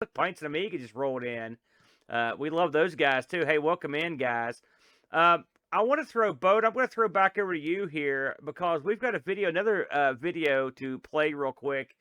Pints and Amiga just rolled in. We love those guys too. Hey, welcome in, guys. I want to throw Boat. I'm going to throw back over to you here because we've got a video, another video to play real quick.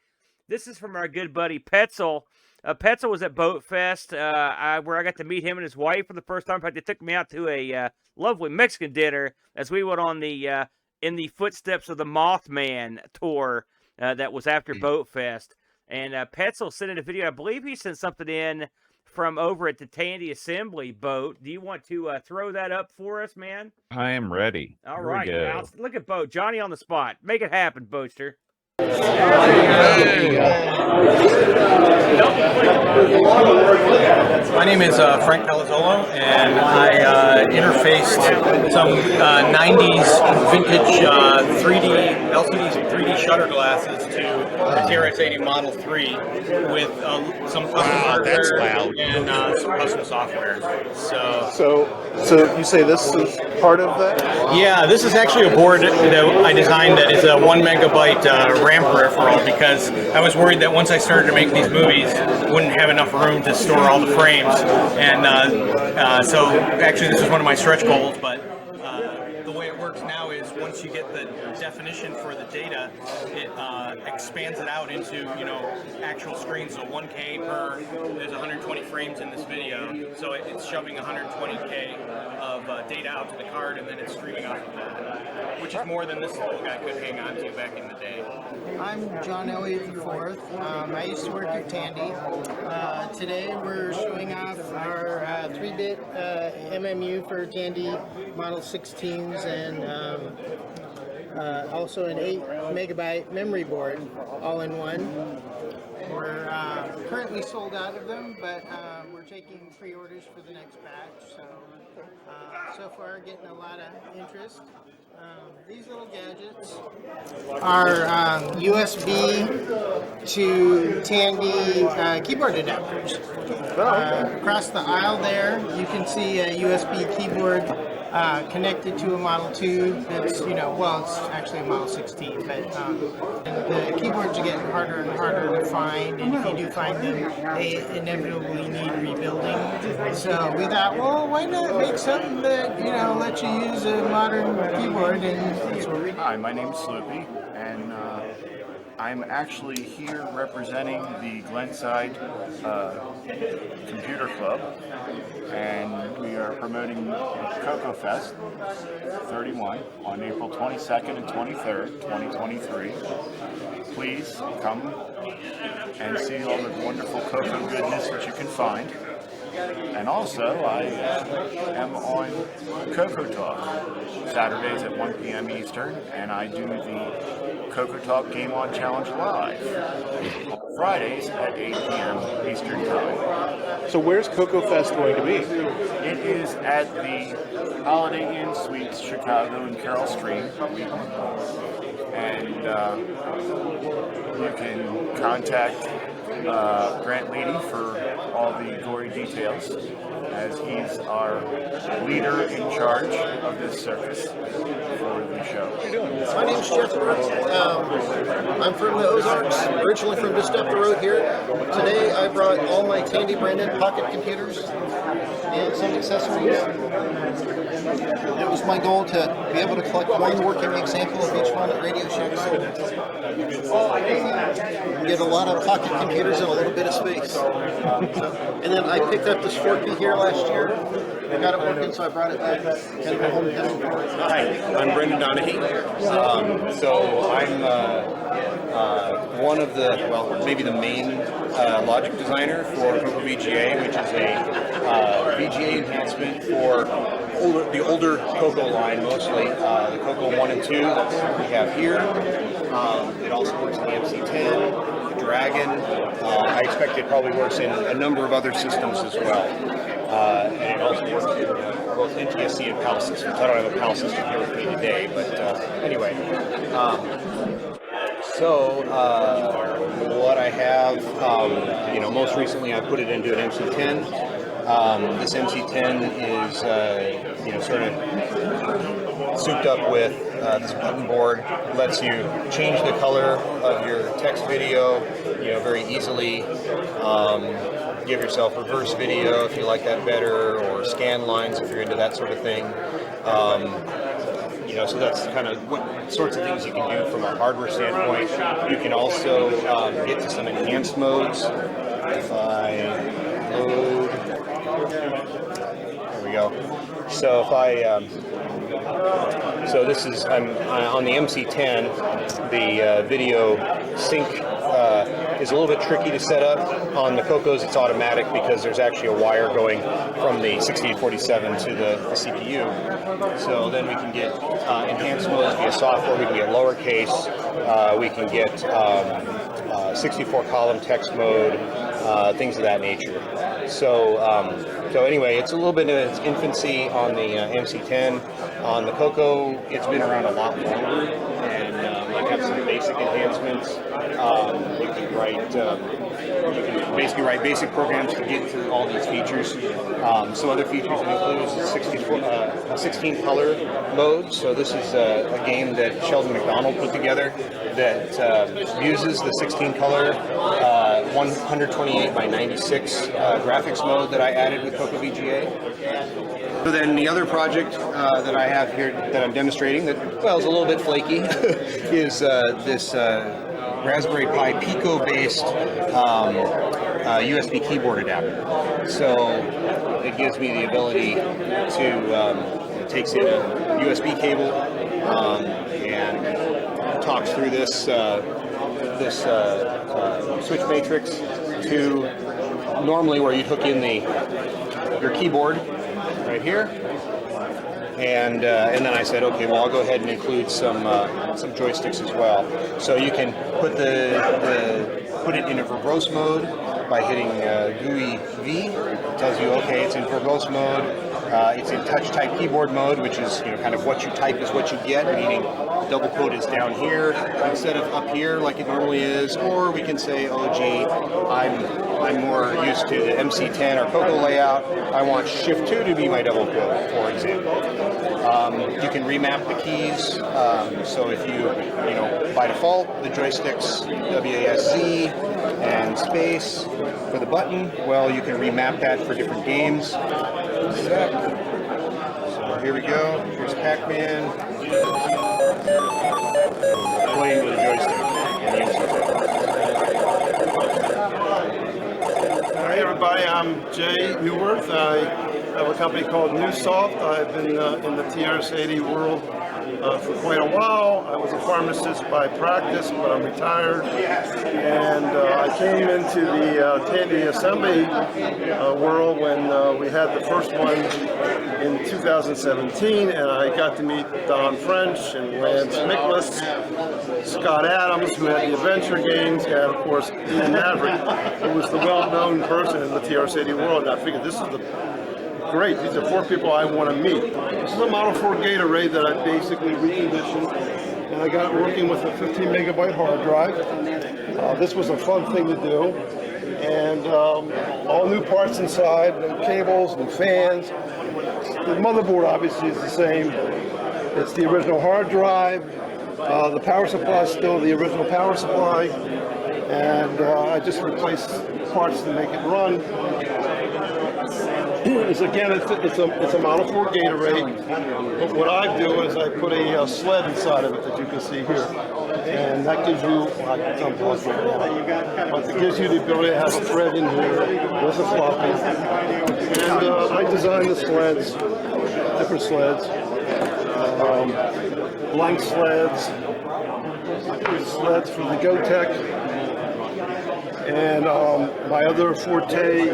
This is from our good buddy Petzel. Petzel was at Boat Fest, where I got to meet him and his wife for the first time. In fact, they took me out to a lovely Mexican dinner as we went on the in the footsteps of the Mothman tour that was after Boat Fest. And Petzel sent in a video. I believe he sent something in from over at the Tandy Assembly Boat. Do you want to throw that up for us, man? I am ready. All Here right. we go. Now, look at Boat. Johnny on the spot. Make it happen, Boaster. My name is Frank Palazzolo, and I interfaced some 90s vintage 3D LCD 3D shutter glasses to the TRX-80 Model 3 with some custom hardware and some custom software. So you say this is part of that? Yeah, this is actually a board that I designed that is a 1 megabyte RAM peripheral because I was worried that once I started to make these movies, I wouldn't have enough room to store all the frames. And so actually this is one of my stretch goals, but the way it works now is once you get the definition for the data, it expands it out into, actual screens. So 1K per, there's 120 frames in this video, so it's shoving 120K of data out to the card, and then it's streaming off of that, which is more than this little guy could hang on to back in the day. I'm John Elliott IV. I used to work at Tandy. Today we're showing off our 3-bit MMU for Tandy Model 16s and also an 8 megabyte memory board, all in one. We're currently sold out of them, but we're taking pre-orders for the next batch. So far getting a lot of interest. These little gadgets are USB to Tandy keyboard adapters. Across the aisle there, you can see a USB keyboard connected to a Model 2 that's, it's actually a Model 16, but the keyboards are getting harder and harder to find, and if you do find them, they inevitably need rebuilding. So we thought, well, why not make something that, lets you use a modern keyboard, and that's what we did. Hi, my name's Sloopy, and I'm actually here representing the Glenside Computer Club, and we are promoting Cocoa Fest 31 on April 22nd and 23rd, 2023. Please come and see all the wonderful cocoa goodness that you can find. And also, I am on Cocoa Talk Saturdays at 1 p.m. Eastern, and I do the Cocoa Talk Game On Challenge live on Fridays at 8 p.m. Eastern Time. So where's Cocoa Fest going to be? It is at the Holiday Inn Suites, Chicago and Carroll Street. And you can contact Grant Leedy for all the gory details, as he's our leader in charge of this circus for the show. My name's Jeff Brooks. I'm from the Ozarks, originally from just up the road here. Today I brought all my Tandy branded pocket computers and some accessories. It was my goal to be able to collect one working example of each one at Radio Shack. Get a lot of pocket computers and a little bit of space. And then I picked up this Forky here last year. I got it working, so I brought it back. Kind of a hometown. Hi, I'm Brendan Donahue. So I'm one of the, maybe the main logic designer for Cocoa VGA, which is a VGA enhancement for the older Cocoa line, mostly the Cocoa 1 and 2 we have here. It also works in the MC10, the Dragon. I expect it probably works in a number of other systems as well. And it also works in both NTSC and PAL systems. I don't have a PAL system here with me today, but anyway. So what I have, most recently I put it into an MC10. This MC10 is, sort of souped up with this button board. Lets you change the color of your text video, very easily. give yourself reverse video if you like that better, or scan lines if you're into that sort of thing. So that's kind of what sorts of things you can do from a hardware standpoint. You can also get to some enhanced modes. If I load, there we go. So if so this is, I'm on the MC10, the video sync is a little bit tricky to set up. On the Cocos it's automatic because there's actually a wire going from the 6847 to the CPU. So then we can get enhanced modes via software, we can get lowercase, we can get 64 column text mode, things of that nature. So anyway, it's a little bit in its infancy on the MC10. On the Coco, it's been around a lot longer, and I have some basic enhancements. You can basically write basic programs to get to all these features. Some other features include a 16 color mode. So this is a game that Sheldon McDonald put together that uses the 16 color 128 by 96 graphics mode that I added with Coco VGA. So then the other project that I have here that I'm demonstrating that, well, is a little bit flaky is this Raspberry Pi Pico-based USB keyboard adapter. So it gives me the ability to, it takes in a USB cable and talks through this switch matrix to normally where you'd hook in your keyboard right here. And then I said, okay, well, I'll go ahead and include some joysticks as well. So you can put put it in a verbose mode by hitting GUI V. It tells you, okay, it's in verbose mode. It's in touch type keyboard mode, which is kind of what you type is what you get, meaning the double quote is down here instead of up here like it normally is. Or we can say, oh gee, I'm more used to the MC10 or Coco layout. I want Shift 2 to be my double quote, for example. You can remap the keys. So if you by default, the joysticks WASD and space for the button, well, you can remap that for different games. So here we go. Here's Pac-Man. Playing with the joystick. Hi everybody, I'm Jay Newworth. I have a company called Newsoft. I've been in the TRS-80 world for quite a while. I was a pharmacist by practice, but I'm retired. And I came into the Tandy assembly world when we had the first one in 2017, and I got to meet Don French and Lance Miklas, Scott Adams, who had the adventure games, and of course Ian Maverick, who was the well-known person in the TRS-80 world. And I figured this is great. These are 4 people I want to meet. This is a Model 4 Gatorade that I basically reconditioned, and I got it working with a 15 megabyte hard drive. This was a fun thing to do, and all new parts inside, new cables, new fans. The motherboard obviously is the same. It's the original hard drive. The power supply is still the original power supply, and I just replaced parts to make it run. Again, it's a Model 4 Gatorade, but what I do is I put a sled inside of it that you can see here, and that gives you, it's unplugged right now, but it gives you the ability to have a thread in here with a floppy, and I designed the sleds, different sleds, blank sleds for the Gotek, and my other forte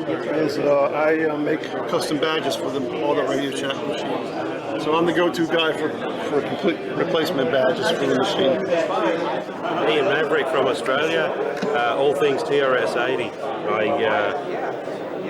is I make custom badges for all the Radio Shack machines. So I'm the go-to guy for complete replacement badges for the machine. Ian Maverick from Australia, all things TRS-80.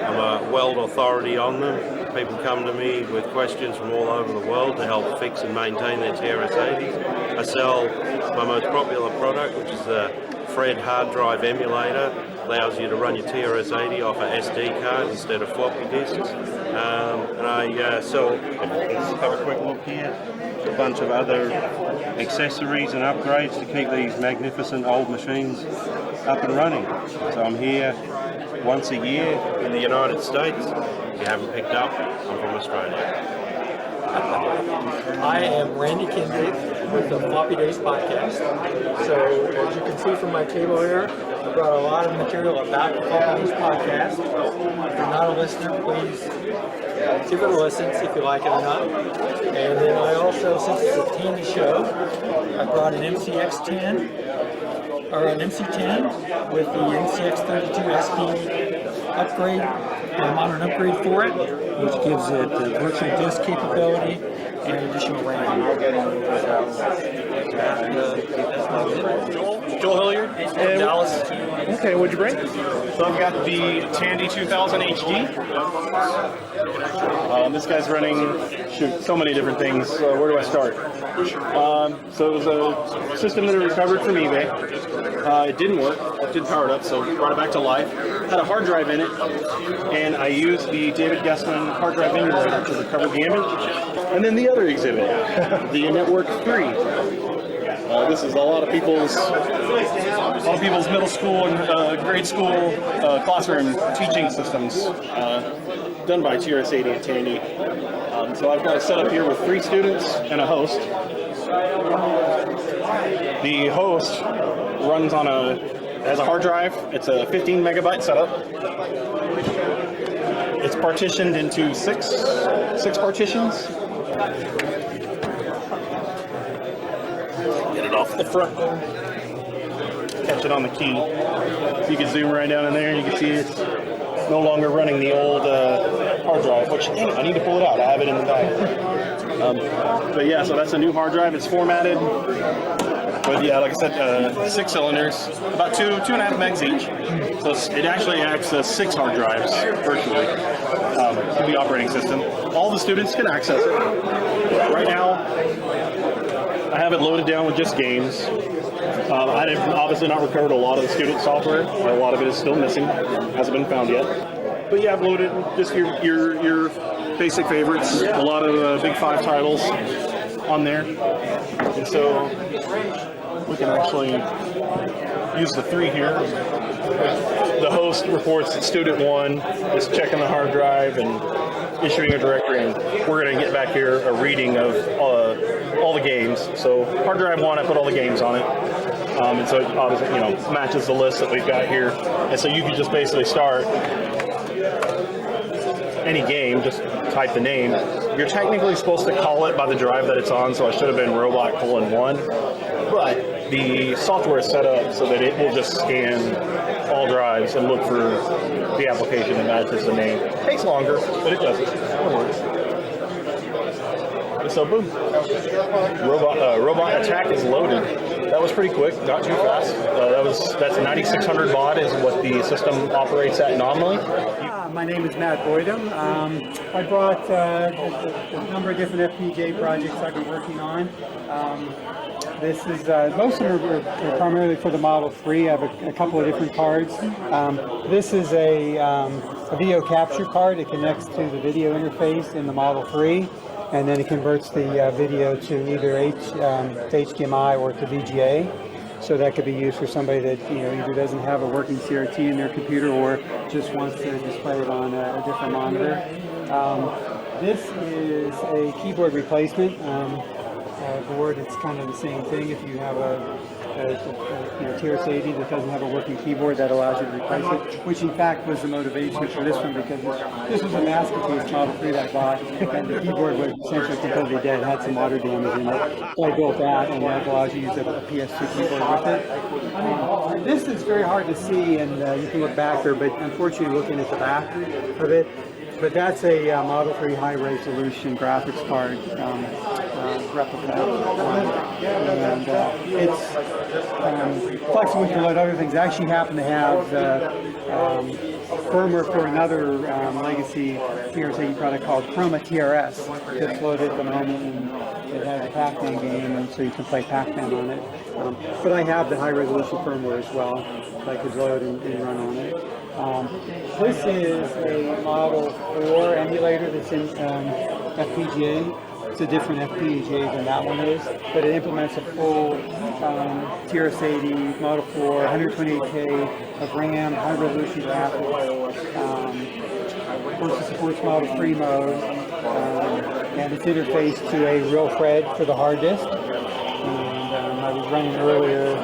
I'm a world authority on them. People come to me with questions from all over the world to help fix and maintain their TRS-80s. I sell my most popular product, which is the Fred hard drive emulator. Allows you to run your TRS-80 off a SD card instead of floppy disks. And I sell, let's have a quick look here, a bunch of other accessories and upgrades to keep these magnificent old machines up and running. So I'm here once a year in the United States. If you haven't picked up, I'm from Australia. I am Randy Kindig with the Floppy Days podcast. So, as you can see from my table here, I brought a lot of material about the Floppy Days podcast. If you're not a listener, please give it a listen, see if you like it or not. And then I also, since it's a Tandy show, I brought an MCX10 or an MC10 with the MCX32 SD upgrade, a modern upgrade for it, which gives it the virtual disk capability and additional RAM. Joel Hilliard, Dallas. Okay, what'd you bring? So I've got the Tandy 2000 HD. This guy's running, so many different things. Where do I start? So it was a system that I recovered from eBay. It didn't work. It didn't power it up, so brought it back to life. Had a hard drive in it, and I used the David Guessman hard drive emulator to recover the image. And then the other exhibit, the Network 3. This is a lot of people's middle school and grade school classroom teaching systems done by TRS-80 at Tandy. So I've got it set up here with 3 students and a host. The host runs on has a hard drive. It's a 15 megabyte setup. It's partitioned into six partitions. Get it off the front there. Catch it on the key. So you can zoom right down in there and you can see it's no longer running the old hard drive, which, dang it, I need to pull it out. I have it in the bag. But yeah, so that's a new hard drive. It's formatted. But yeah, like I said, 6 cylinders, about 2.5 megs each. So it actually acts as 6 hard drives virtually in the operating system. All the students can access it. Right now, I have it loaded down with just games. I have obviously not recovered a lot of the student software. A lot of it is still missing, hasn't been found yet. But yeah, I've loaded just your basic favorites. A lot of Big 5 titles on there. And so we can actually use the 3 here. The host reports that student 1 is checking the hard drive and issuing a directory, and we're going to get back here a reading of all the games. So hard drive 1, I put all the games on it. And so it obviously, matches the list that we've got here. And so you can just basically start any game, just type the name. You're technically supposed to call it by the drive that it's on, so I should have been robot:1. But the software is set up so that it will just scan all drives and look for the application that matches the name. It takes longer, but it does it. It works. So boom, robot attack is loaded. That was pretty quick, not too fast. That's 9600 baud is what the system operates at nominally. My name is Matt Boydum. I brought a number of different FPGA projects I've been working on. This is most of them are primarily for the Model 3. I have a couple of different cards. This is a video capture card. It connects to the video interface in the Model 3, and then it converts the video to either HDMI or to VGA. So that could be used for somebody that either doesn't have a working CRT in their computer or just wants to display it on a different monitor. This is a keyboard replacement board. It's kind of the same thing. If you have a TRS-80 that doesn't have a working keyboard, that allows you to replace it, which in fact was the motivation for this one, because this was a Masterpiece Model 3 that I bought, and the keyboard was essentially completely dead, had some water damage in it. So I built that, and that allows you to use a PS2 keyboard with it. This is very hard to see, and you can look back there, but unfortunately looking at the back of it, but that's a Model 3 high-resolution graphics card replica. And it's flexible to load other things. I actually happen to have firmware for another legacy TRS-80 product called Chroma TRS that's loaded at the moment, and it has a Pac-Man game, and so you can play Pac-Man on it. But I have the high-resolution firmware as well, so I could load and run on it. This is a Model 4 emulator that's in FPGA. it's a different FPGA than that one is, but it implements a full TRS-80 Model 4, 128K of RAM, high resolution graphics. Of course, it supports Model 3 mode, and it's interfaced to a real Fred for the hard disk. And I was running earlier.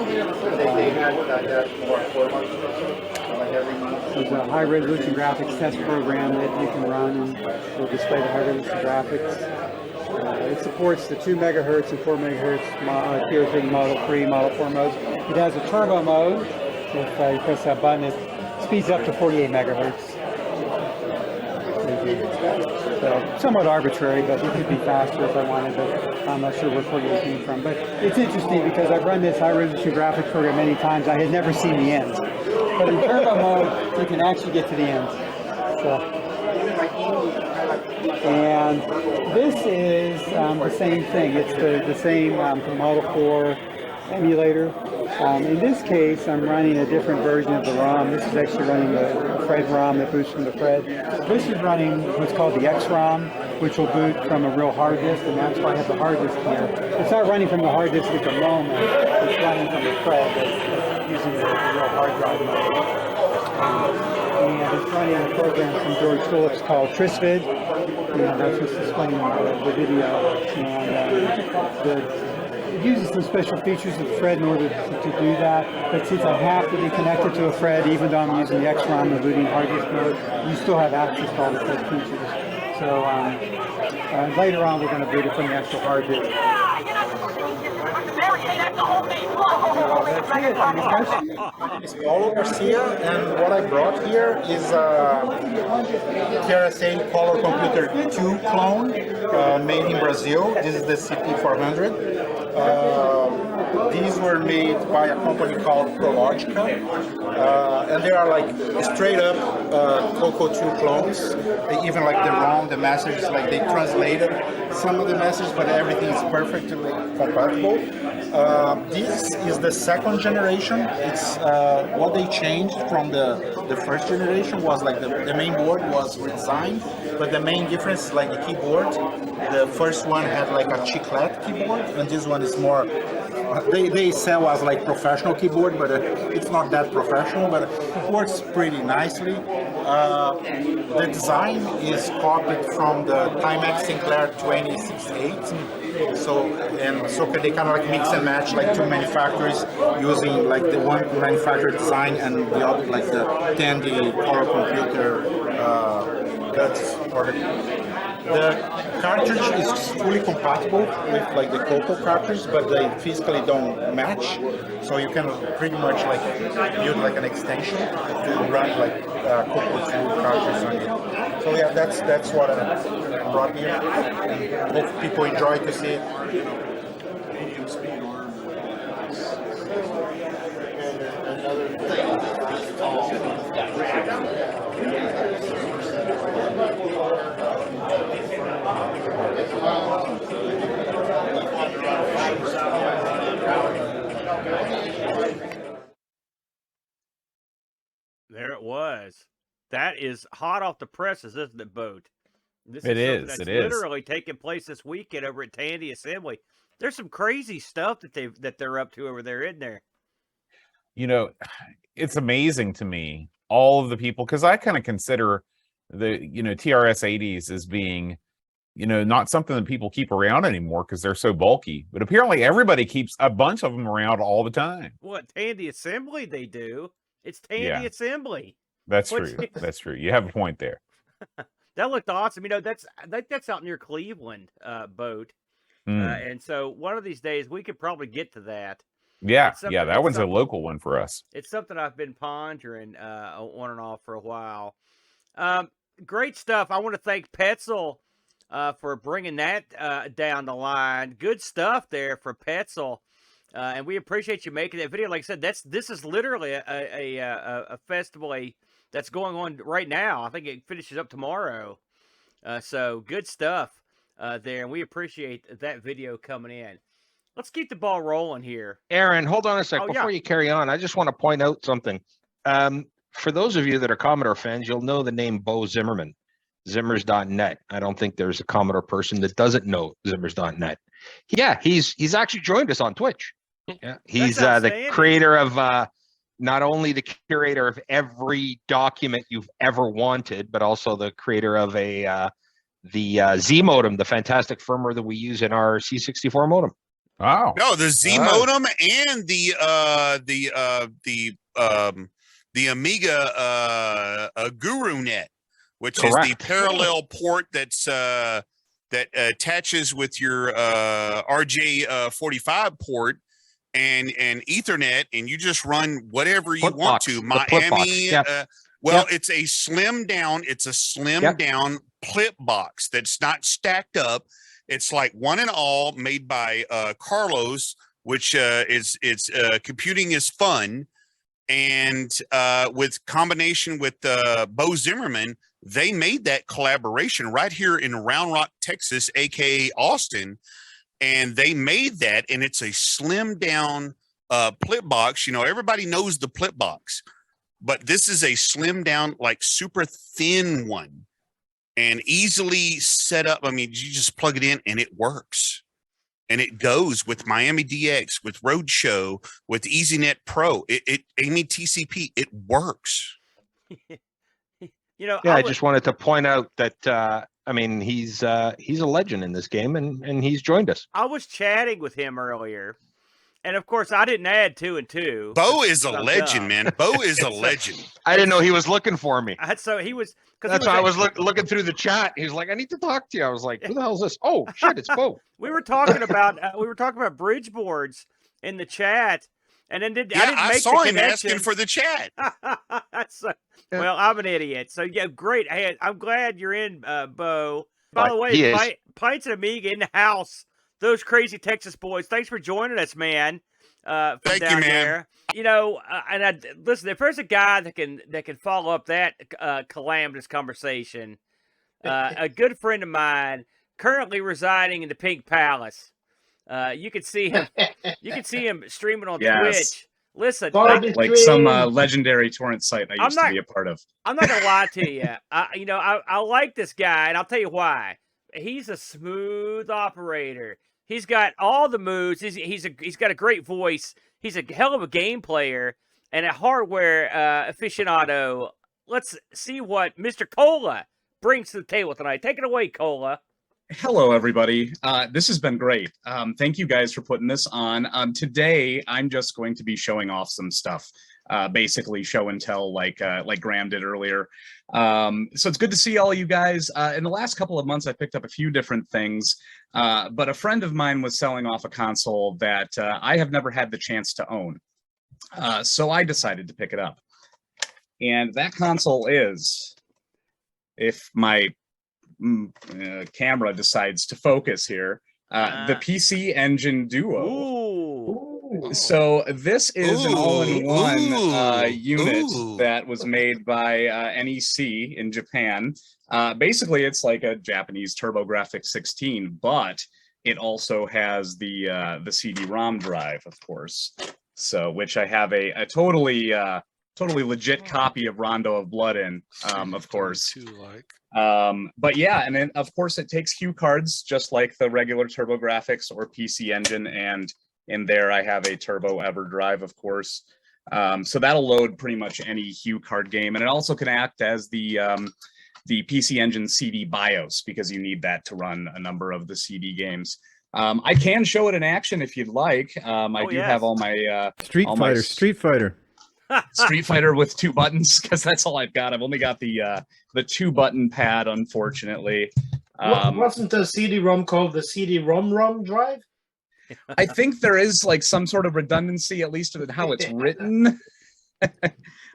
There's a high resolution graphics test program that you can run, and will display the high resolution graphics. It supports the 2 megahertz and 4 megahertz TRS-80 Model 3, Model 4 modes. It has a turbo mode. If you press that button, it speeds up to 48 megahertz. So somewhat arbitrary, but it could be faster if I wanted, but I'm not sure where 48 came from. But it's interesting because I've run this high resolution graphics program many times. I had never seen the ends. But in turbo mode, you can actually get to the ends. So, and this is the same thing. It's the same Model 4 emulator. In this case, I'm running a different version of the ROM. This is actually running the Fred ROM that boots from the Fred. This is running what's called the X-ROM, which will boot from a real hard disk, and that's why I have the hard disk here. It's not running from the hard disk at the moment. It's running from the Fred using the real hard drive mode. And it's running a program from George Phillips called Trisvid. And that's just displaying the video. And it uses some special features of Fred in order to do that, but since I have to be connected to a Fred, even though I'm using the X-ROM and booting hard disk mode, you still have access to all the Fred features. So later on, we're going to boot it from the actual hard disk. It's Paulo Garcia, and what I brought here is a TRS-80 Color Computer 2 clone made in Brazil. This is the CP400. These were made by a company called Prologica, and they are like straight up Coco 2 clones. They even like the ROM, the messages, like they translated some of the messages, but everything is perfectly compatible. This is the second generation. It's what they changed from the first generation was like the main board was redesigned, but the main difference is like the keyboard. The first one had like a chiclet keyboard, and this one is more. They sell as like professional keyboard, but it's not that professional, but it works pretty nicely. The design is copied from the Timex Sinclair 268. So they kind of like mix and match like two manufacturers using like the one manufacturer design and the other like the Tandy color computer guts for the cartridge is fully compatible with like the Coco cartridge, but they physically don't match. So you can pretty much like build like an extension to run like Coco 2 cartridge on it. So yeah, that's what I brought here. And hope people enjoy to see it. Medium speed arm. Another There it was. That is hot off the presses, isn't it, Boat? This It is. That's It is. literally taking place this weekend over at Tandy Assembly. There's some crazy stuff that they're up to over there, isn't there? You know, it's amazing to me, all of the people, because I kind of consider the, TRS-80s as being, not something that people keep around anymore because they're so bulky. But apparently everybody keeps a bunch of them around all the time. What, Tandy Assembly they do? It's Tandy Yeah. Assembly. That's What's- true. That's true. You have a point there. That looked awesome. That's out near Cleveland, Boat. Mm. And so one of these days we could probably get to that. Yeah, It's something- yeah, that it's one's a something- local one for us. It's something I've been pondering on and off for a while. Great stuff. I want to thank Petzl for bringing that down the line. Good stuff there for Petzl. And we appreciate you making that video. Like I said, this is literally a festival that's going on right now. I think it finishes up tomorrow. So good stuff there, and we appreciate that video coming in. Let's keep the ball rolling here. Aaron, hold on a sec. Oh, Before yeah. you carry on, I just want to point out something. For those of you that are Commodore fans, you'll know the name Bo Zimmerman. Zimmers.net. I don't think there's a Commodore person that doesn't know Zimmers.net. Yeah, he's actually joined us on Twitch. Yeah, he's the creator of not only the curator of every document you've ever wanted, but also the creator of the Z modem, the fantastic firmware that we use in our C64 modem. Wow. No, the Z modem and the Amiga GuruNet, which Correct. is the parallel port that's that attaches with your RJ45 port and Ethernet, and you just run whatever you want to. Miami, it's a slim down. It's a slim down clip box that's not stacked up. It's like one and all, made by Carlos, which it's computing is fun, and with combination with Bo Zimmerman, they made that collaboration right here in Round Rock, Texas, aka Austin, and they made that, and it's a slim down plip box. You know, everybody knows the plip box, but this is a slim down, like super thin one, and easily set up. I mean, you just plug it in and it works. And it goes with Miami DX, with Roadshow, with EasyNet Pro. Amy TCP, it works. You know, I just wanted to point out that I mean, he's a legend in this game, and he's joined us. I was chatting with him earlier, and of course, I didn't add 2 and 2. Bo is a legend, man. Bo is a legend. I didn't know he was looking for me. So he was. That's why I was looking through the chat. He was like, "I need to talk to you." I was like, "Who the hell is this?" Oh shit, it's Bo. We were talking about bridge boards in the chat, and then I saw him asking for the chat. Well, I'm an idiot. So yeah, great. Hey, I'm glad you're in, Bo. By the way, Pints and Amiga in the house. Those crazy Texas boys. Thanks for joining us, man. Thank you, man. There. You know, listen. If there's a guy that can follow up that calamitous conversation, a good friend of mine, currently residing in the Pink Palace. You can see him. You can see him streaming on Twitch. Listen, like some legendary torrent site I used to be a part of. I'm not gonna lie to you. I like this guy, and I'll tell you why. He's a smooth operator. He's got all the moves. He's got a great voice. He's a hell of a game player and a hardware aficionado. Let's see what Mr. Cola brings to the table tonight. Take it away, Cola. Hello, everybody. This has been great. Thank you guys for putting this on. Today, I'm just going to be showing off some stuff, basically show and tell, like Graham did earlier. So it's good to see all you guys. In the last couple of months, I picked up a few different things, but a friend of mine was selling off a console that I have never had the chance to own. So I decided to pick it up. And that console is, if my camera decides to focus here, the PC Engine Duo. Ooh. So this is an all-in-one unit that was made by NEC in Japan. Basically, it's like a Japanese TurboGrafx 16, but it also has the CD-ROM drive, of course. So, which I have a totally legit copy of Rondo of Blood in, of course. But yeah, and then of course it takes cue cards just like the regular TurboGrafx or PC Engine, and in there I have a Turbo EverDrive, of course. So that'll load pretty much any Hue card game, and it also can act as the PC Engine CD BIOS, because you need that to run a number of the CD games. I can show it in action if you'd like. I do have all my Street Fighter. Street Fighter with 2 buttons, because that's all I've got. I've only got the 2-button pad, unfortunately. Wasn't the CD-ROM called the CD-ROM drive? I think there is like some sort of redundancy, at least in how it's written.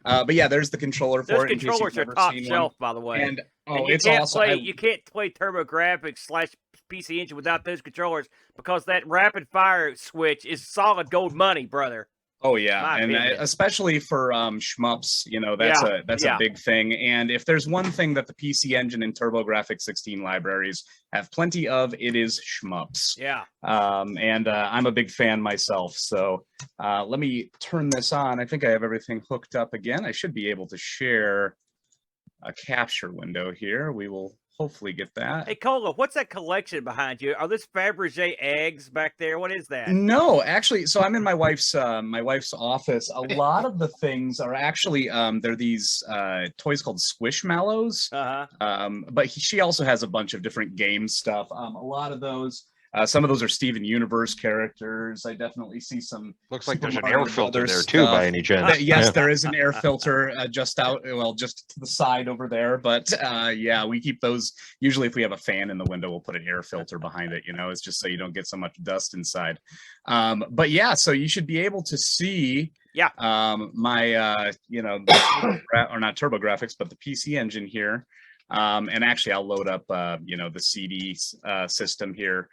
But yeah, there's the controller for it. Those controllers are top shelf, by the way. And it's awesome. You can't play TurboGrafx/PC Engine without those controllers, because that rapid fire switch is solid gold money, brother. Oh yeah, and especially for shmups, you know, that's a big thing. And if there's one thing that the PC Engine and TurboGrafx 16 libraries have plenty of, it is shmups. Yeah. And I'm a big fan myself. So let me turn this on. I think I have everything hooked up again. I should be able to share capture window here. We will hopefully get that. Hey, Cola, what's that collection behind you? Are those Fabergé eggs back there? What is that? No, actually, so I'm in my wife's office. A lot of the things are actually they're these toys called Squishmallows. But she also has a bunch of different game stuff. A lot of those. Some of those are Steven Universe characters. I definitely see some. Looks like Super there's an Mario air filter Brothers there too, stuff. by any chance. Yes, Yeah. there is an air filter just to the side over there. But yeah, we keep those. Usually, if we have a fan in the window, we'll put an air filter behind it. It's just so you don't get so much dust inside. But yeah, so you should be able to see. Yeah. My or not TurboGrafx, but the PC Engine here. And actually, I'll load up the CD system here.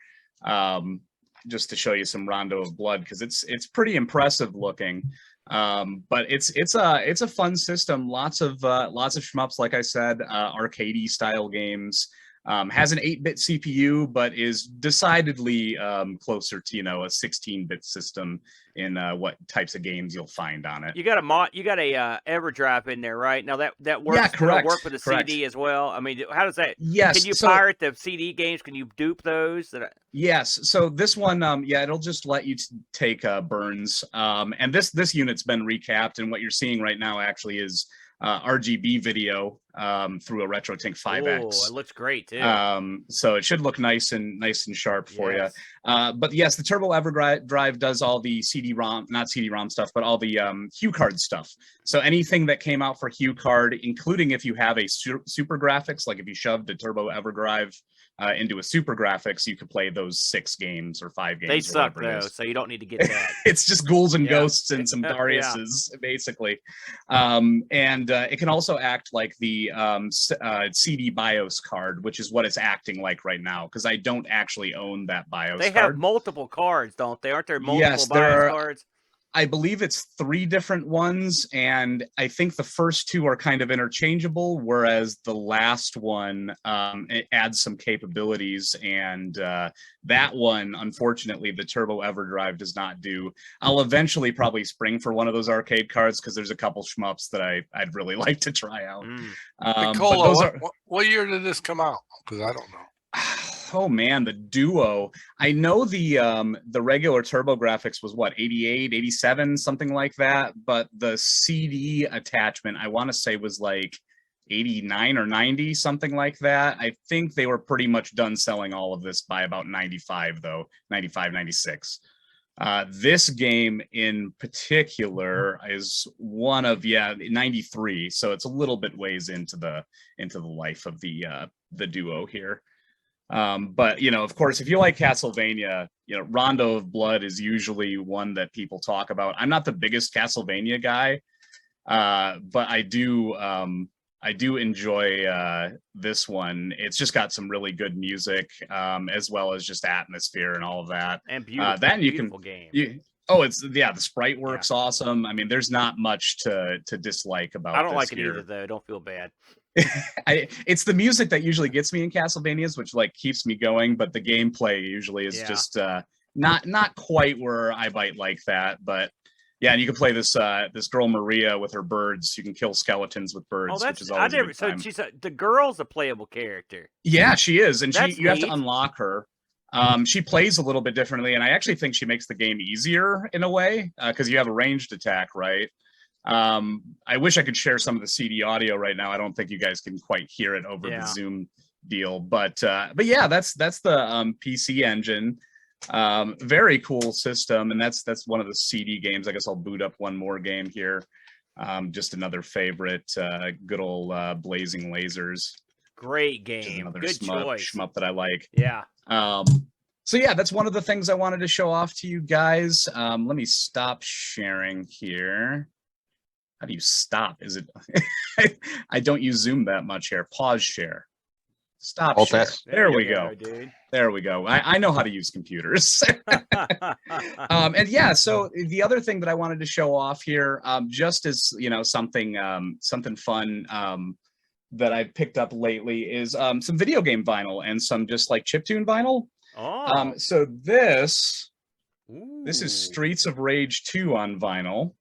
Just to show you some Rondo of Blood, because it's pretty impressive looking. But it's a fun system. Lots of shmups, like I said, arcadey style games. Has an 8-bit CPU, but is decidedly closer to a 16-bit system in what types of games you'll find on it. You got a EverDrive in there, right? Now that works. Yeah, correct. Work with the CD as well. I mean, how does that? Yes. Can you pirate the CD games? Can you dupe those? Yes. So this one, it'll just let you take burns. And this unit's been recapped, and what you're seeing right now actually is RGB video through a RetroTink 5X. Oh, it looks great too. So it should look nice and sharp for you. But yes, the Turbo EverDrive does all the not CD-ROM stuff, but all the HuCard stuff. So anything that came out for HuCard, including if you have a Super Graphics, like if you shoved a Turbo EverDrive into a Super Graphics, you could play those 6 games or 5 games. They suck though, so you don't need to get that. It's just ghouls and ghosts and some Dariuses, basically. And it can also act like the CD BIOS card, which is what it's acting like right now, because I don't actually own that BIOS They card. have multiple cards, don't they? Aren't there multiple Yes, there BIOS are. cards? I believe it's 3 different ones, and I think the first 2 are kind of interchangeable, whereas the last one it adds some capabilities, and that one, unfortunately, the Turbo EverDrive does not do. I'll eventually probably spring for one of those arcade cards because there's a couple shmups that I'd really like to try out. Nicola, what year did this come out? Because I don't know. Oh man, the Duo. I know the regular TurboGrafx was what, 88, 87, something like that, but the CD attachment I want to say was like 89 or 90, something like that. I think they were pretty much done selling all of this by about 95 though, 95, 96. This game in particular is one of 93, so it's a little bit ways into the life of the Duo here. But of course, if you like Castlevania, Rondo of Blood is usually one that people talk about. I'm not the biggest Castlevania guy, but I do enjoy this one. It's just got some really good music, as well as just atmosphere and all of that. And beautiful, then you beautiful can game. the sprite work's awesome. I mean, there's not much to dislike about. I don't this like it here. either, though. Don't feel bad. It's the music that usually gets me in Castlevanias, which keeps me going, but the gameplay usually is just not quite where I might like that. But yeah, and you can play this girl Maria with her birds. You can kill skeletons with birds, which is always a good time. So the girl's a playable character. Yeah, she is, and That's you have to neat. unlock her. She plays a little bit differently, and I actually think she makes the game easier in a way because you have a ranged attack, right? I wish I could share some of the CD audio right now. I don't think you guys can quite hear it over the Zoom deal, but yeah, that's the PC Engine. Very cool system, and that's one of the CD games. I guess I'll boot up one more game here. Just another favorite, good old Blazing Lasers. Great game. Good choice. Shmup that I like. Yeah. So yeah, that's one of the things I wanted to show off to you guys. Let me stop sharing here. How do you stop? Is it? I don't use Zoom that much here. Pause share. Stop Alt share. S. There we you go. dude. There we go. I know how to use computers. And yeah, so the other thing that I wanted to show off here, just as something fun that I've picked up lately is some video game vinyl and some just chiptune vinyl. Oh. So this is Streets of Rage 2 on vinyl.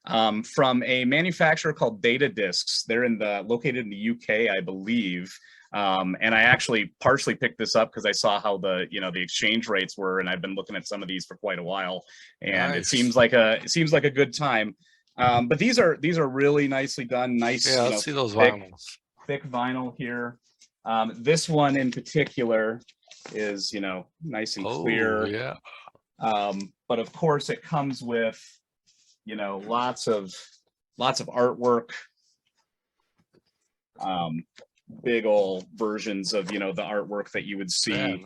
from a manufacturer called Data Discs. They're located in the UK, I believe. And I actually partially picked this up because I saw how the exchange rates were, and I've been looking at some of these for quite a while, and Nice. it seems like a good time. But these are really nicely done. Nice. Yeah, let's see those vinyls. Thick vinyl here. This one in particular is nice and clear. Yeah. But of course it comes with lots of artwork. Big old versions of the artwork that you would see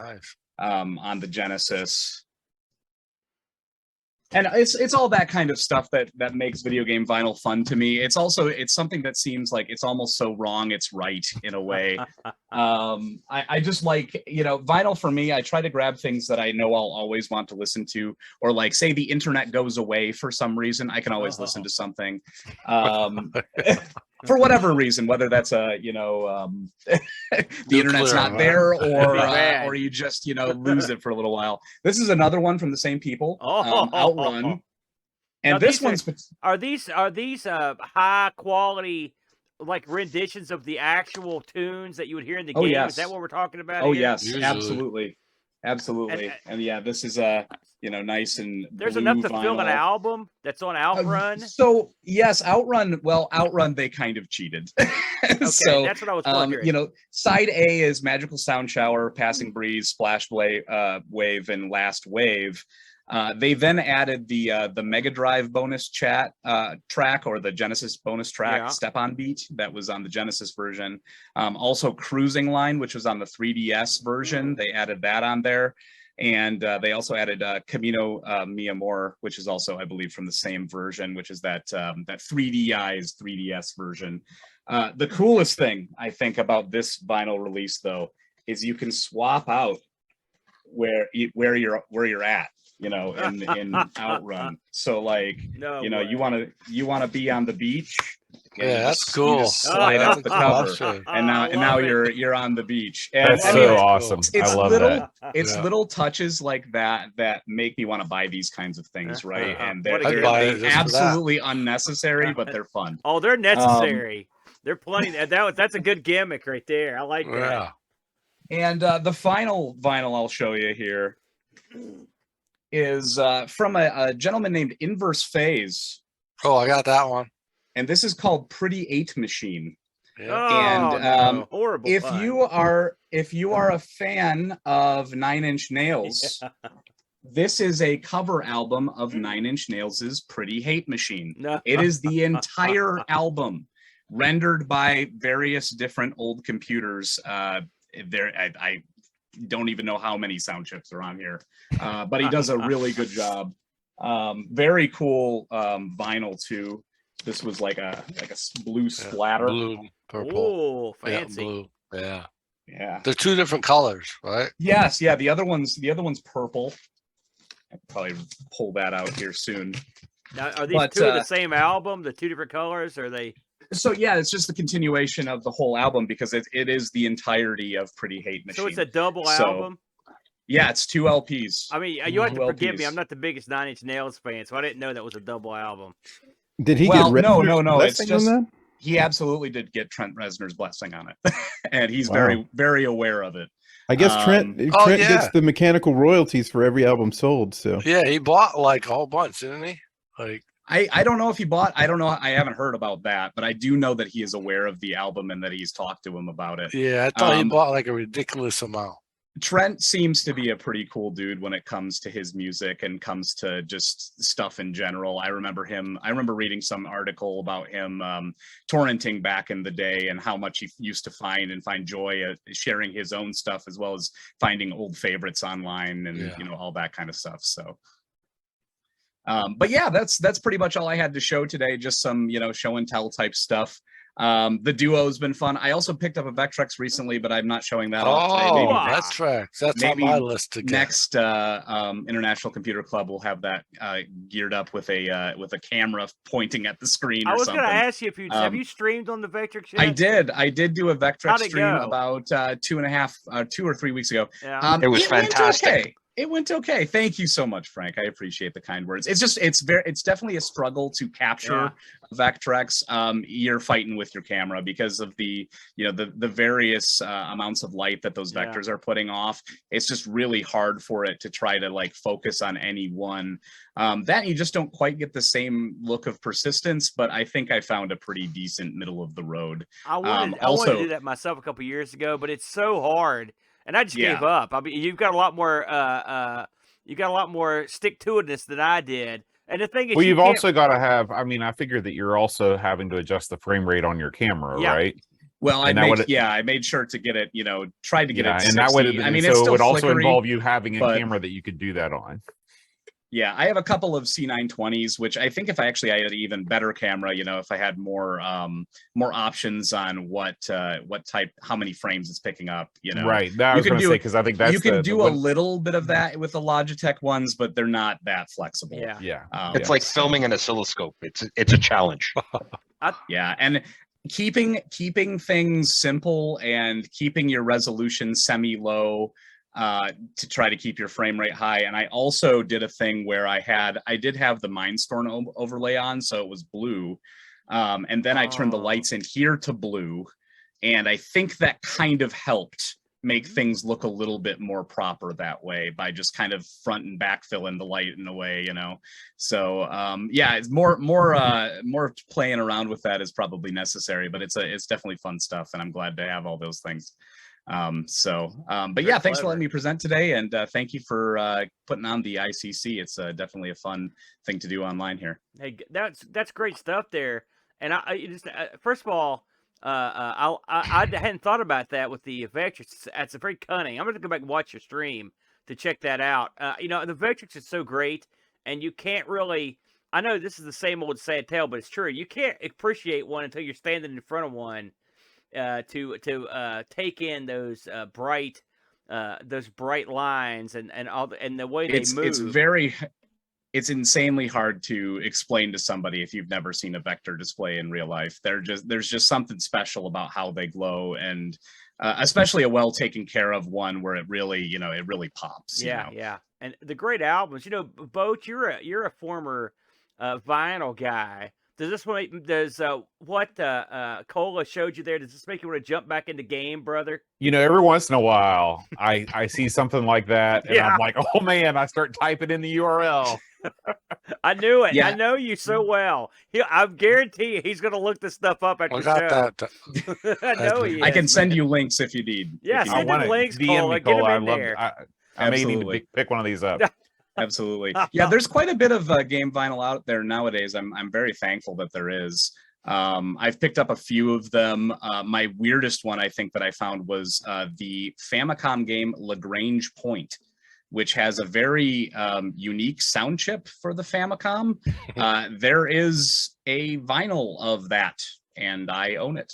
on the Genesis. And it's all that kind of stuff that makes video game vinyl fun to me. It's something that seems like it's almost so wrong it's right in a way. I just like vinyl for me. I try to grab things that I know I'll always want to listen to, or like say the internet goes away for some reason, I can always listen to something. For whatever reason, whether that's the internet's not there, or you just lose it for a little while. This is another one from the same people, Outrun, and now, this one's are these high quality like renditions of the actual tunes that you would hear in the game? Yes. Is that what we're talking about? Oh here? yes, absolutely. And yeah, this is nice and there's blue enough to vinyl. fill an album that's on Outrun. So yes, Outrun. Well, Outrun they kind of cheated. Okay, So that's what I was wondering. side A is Magical Sound Shower, Passing Breeze, Splash Wave, and Last Wave. They then added the Mega Drive bonus track, or the Genesis bonus track, Step on Beat, that was on the Genesis version. Also Cruising Line, which was on the 3DS version. They added that on there. And they also added Camino Mi Amor, which is also, I believe, from the same version, which is that 3DI's 3DS version. The coolest thing, I think, about this vinyl release, though, is you can swap out where you're at. In Outrun. So like, you want to be on the beach. Yeah, that's cool. You just slide out the cover, Awesome. and now you're on the beach. And That's so awesome. I love that. It's little touches like that make me want to buy these kinds of things, right? And they're absolutely unnecessary, but they're fun. Oh, they're necessary. They're plenty. That's a good gimmick right there. I like that. And the final vinyl I'll show you here is from a gentleman named Inverse Phase. Oh, I got that one. And this is called Pretty 8 Machine. Yeah. And horrible. if you are a fan of Nine Inch Nails, this is a cover album of Nine Inch Nails' Pretty Hate Machine. It is the entire album rendered by various different old computers. I don't even know how many sound chips are on here, but he does a really good job. Very cool vinyl too. This was like a blue splatter. Blue, purple. Oh, fancy. Yeah, blue. Yeah. They're two different colors, right? Yes, yeah. The other one's purple. I'll probably pull that out here soon. Now, are these two of the same album? The two different colors? Or are they? So yeah, it's just the continuation of the whole album because it is the entirety of Pretty Hate Machine. So it's a double album? Yeah, it's 2 LPs. I mean, you have to forgive me. LPs. I'm not the biggest Nine Inch Nails fan, so I didn't know that was a double album. Did he get Reznor's no. It's blessing just on that? he absolutely did get Trent Reznor's blessing on it, and he's very, very aware of it. I guess Trent gets the mechanical royalties for every album sold. So Yeah, he bought like a whole bunch, didn't he? Like I don't know if he bought. I don't know. I haven't heard about that, but I do know that he is aware of the album and that he's talked to him about it. Yeah, I thought he bought like a ridiculous amount. Trent seems to be a pretty cool dude when it comes to his music and comes to just stuff in general. I remember reading some article about him torrenting back in the day and how much he used to find joy at sharing his own stuff as well as finding old favorites online and all that kind of stuff. So but yeah, that's pretty much all I had to show today. Just some, show and tell type stuff. The Duo's been fun. I also picked up a Vectrex recently, but I'm not showing that off today. Maybe Vectrex. That's on my list to get. Next International Computer Club will have that geared up with a camera pointing at the screen. I was going to ask you if you have you streamed on the Vectrex yet? I did do a Vectrex stream about 2 or 3 weeks ago. Yeah. It was fantastic. It went okay. Thank you so much, Frank. I appreciate the kind words. It's definitely a struggle to capture Vectrex. You're fighting with your camera because of the various amounts of light that those vectors are putting off. It's just really hard for it to try to like focus on any one. That you just don't quite get the same look of persistence, but I think I found a pretty decent middle of the road. I wanted to do that myself a couple years ago, but it's so hard. And I just gave up. I mean, you've got a lot more stick-to-itiveness than I did. And the thing is, well, you've also got to have. I mean, I figure that you're also having to adjust the frame rate on your camera, right? Well, I made sure to get it. Tried to get it. 60. And that would. I mean, so it would also involve you having a but, camera that you could do that on. Yeah, I have a couple of C920s, which I think if I had an even better camera, if I had more options on what type, how many frames it's picking up, Right. That I was going to say, because I think that's you can do a little bit of that with the Logitech ones, but they're not that flexible. Yeah. It's like filming an oscilloscope. It's a challenge. Yeah, and keeping things simple and keeping your resolution semi-low. To try to keep your frame rate high. And I also did a thing where I did have the Mindstorm overlay on, so it was blue. And then I turned the lights in here to blue. And I think that kind of helped make things look a little bit more proper that way by just kind of front and back filling the light in a way, So it's more playing around with that is probably necessary, but it's definitely fun stuff. And I'm glad to have all those things. But yeah, thanks for letting me present today, and thank you for putting on the ICC. It's definitely a fun thing to do online here. Hey, that's great stuff there. And I just first of all, I hadn't thought about that with the Vectrex. That's very cunning. I'm going to go back and watch your stream to check that out. The Vectrex is so great, and you can't really. I know this is the same old sad tale, but it's true. You can't appreciate one until you're standing in front of one. To take in those bright lines and all and the way they move. It's insanely hard to explain to somebody if you've never seen a vector display in real life. There's just something special about how they glow, and especially a well taken care of one where it really pops. Yeah. And the great albums, Boat, you're a former vinyl guy. Does this one? What Cola showed you there? Does this make you want to jump back into game, brother? Every once in a while, I see something like that, and I'm like, oh man! I start typing in the URL. I knew it. Yeah. I know you so well. I guarantee you, he's going to look this stuff up after the show. I know he is. I can send you links if you need. Yeah, send him links, Cola. Get him in there. I may need to pick one of these up. Absolutely. Yeah, there's quite a bit of game vinyl out there nowadays. I'm very thankful that there is. I've picked up a few of them. My weirdest one, I think, that I found was the Famicom game Lagrange Point, which has a very unique sound chip for the Famicom. There is a vinyl of that, and I own it.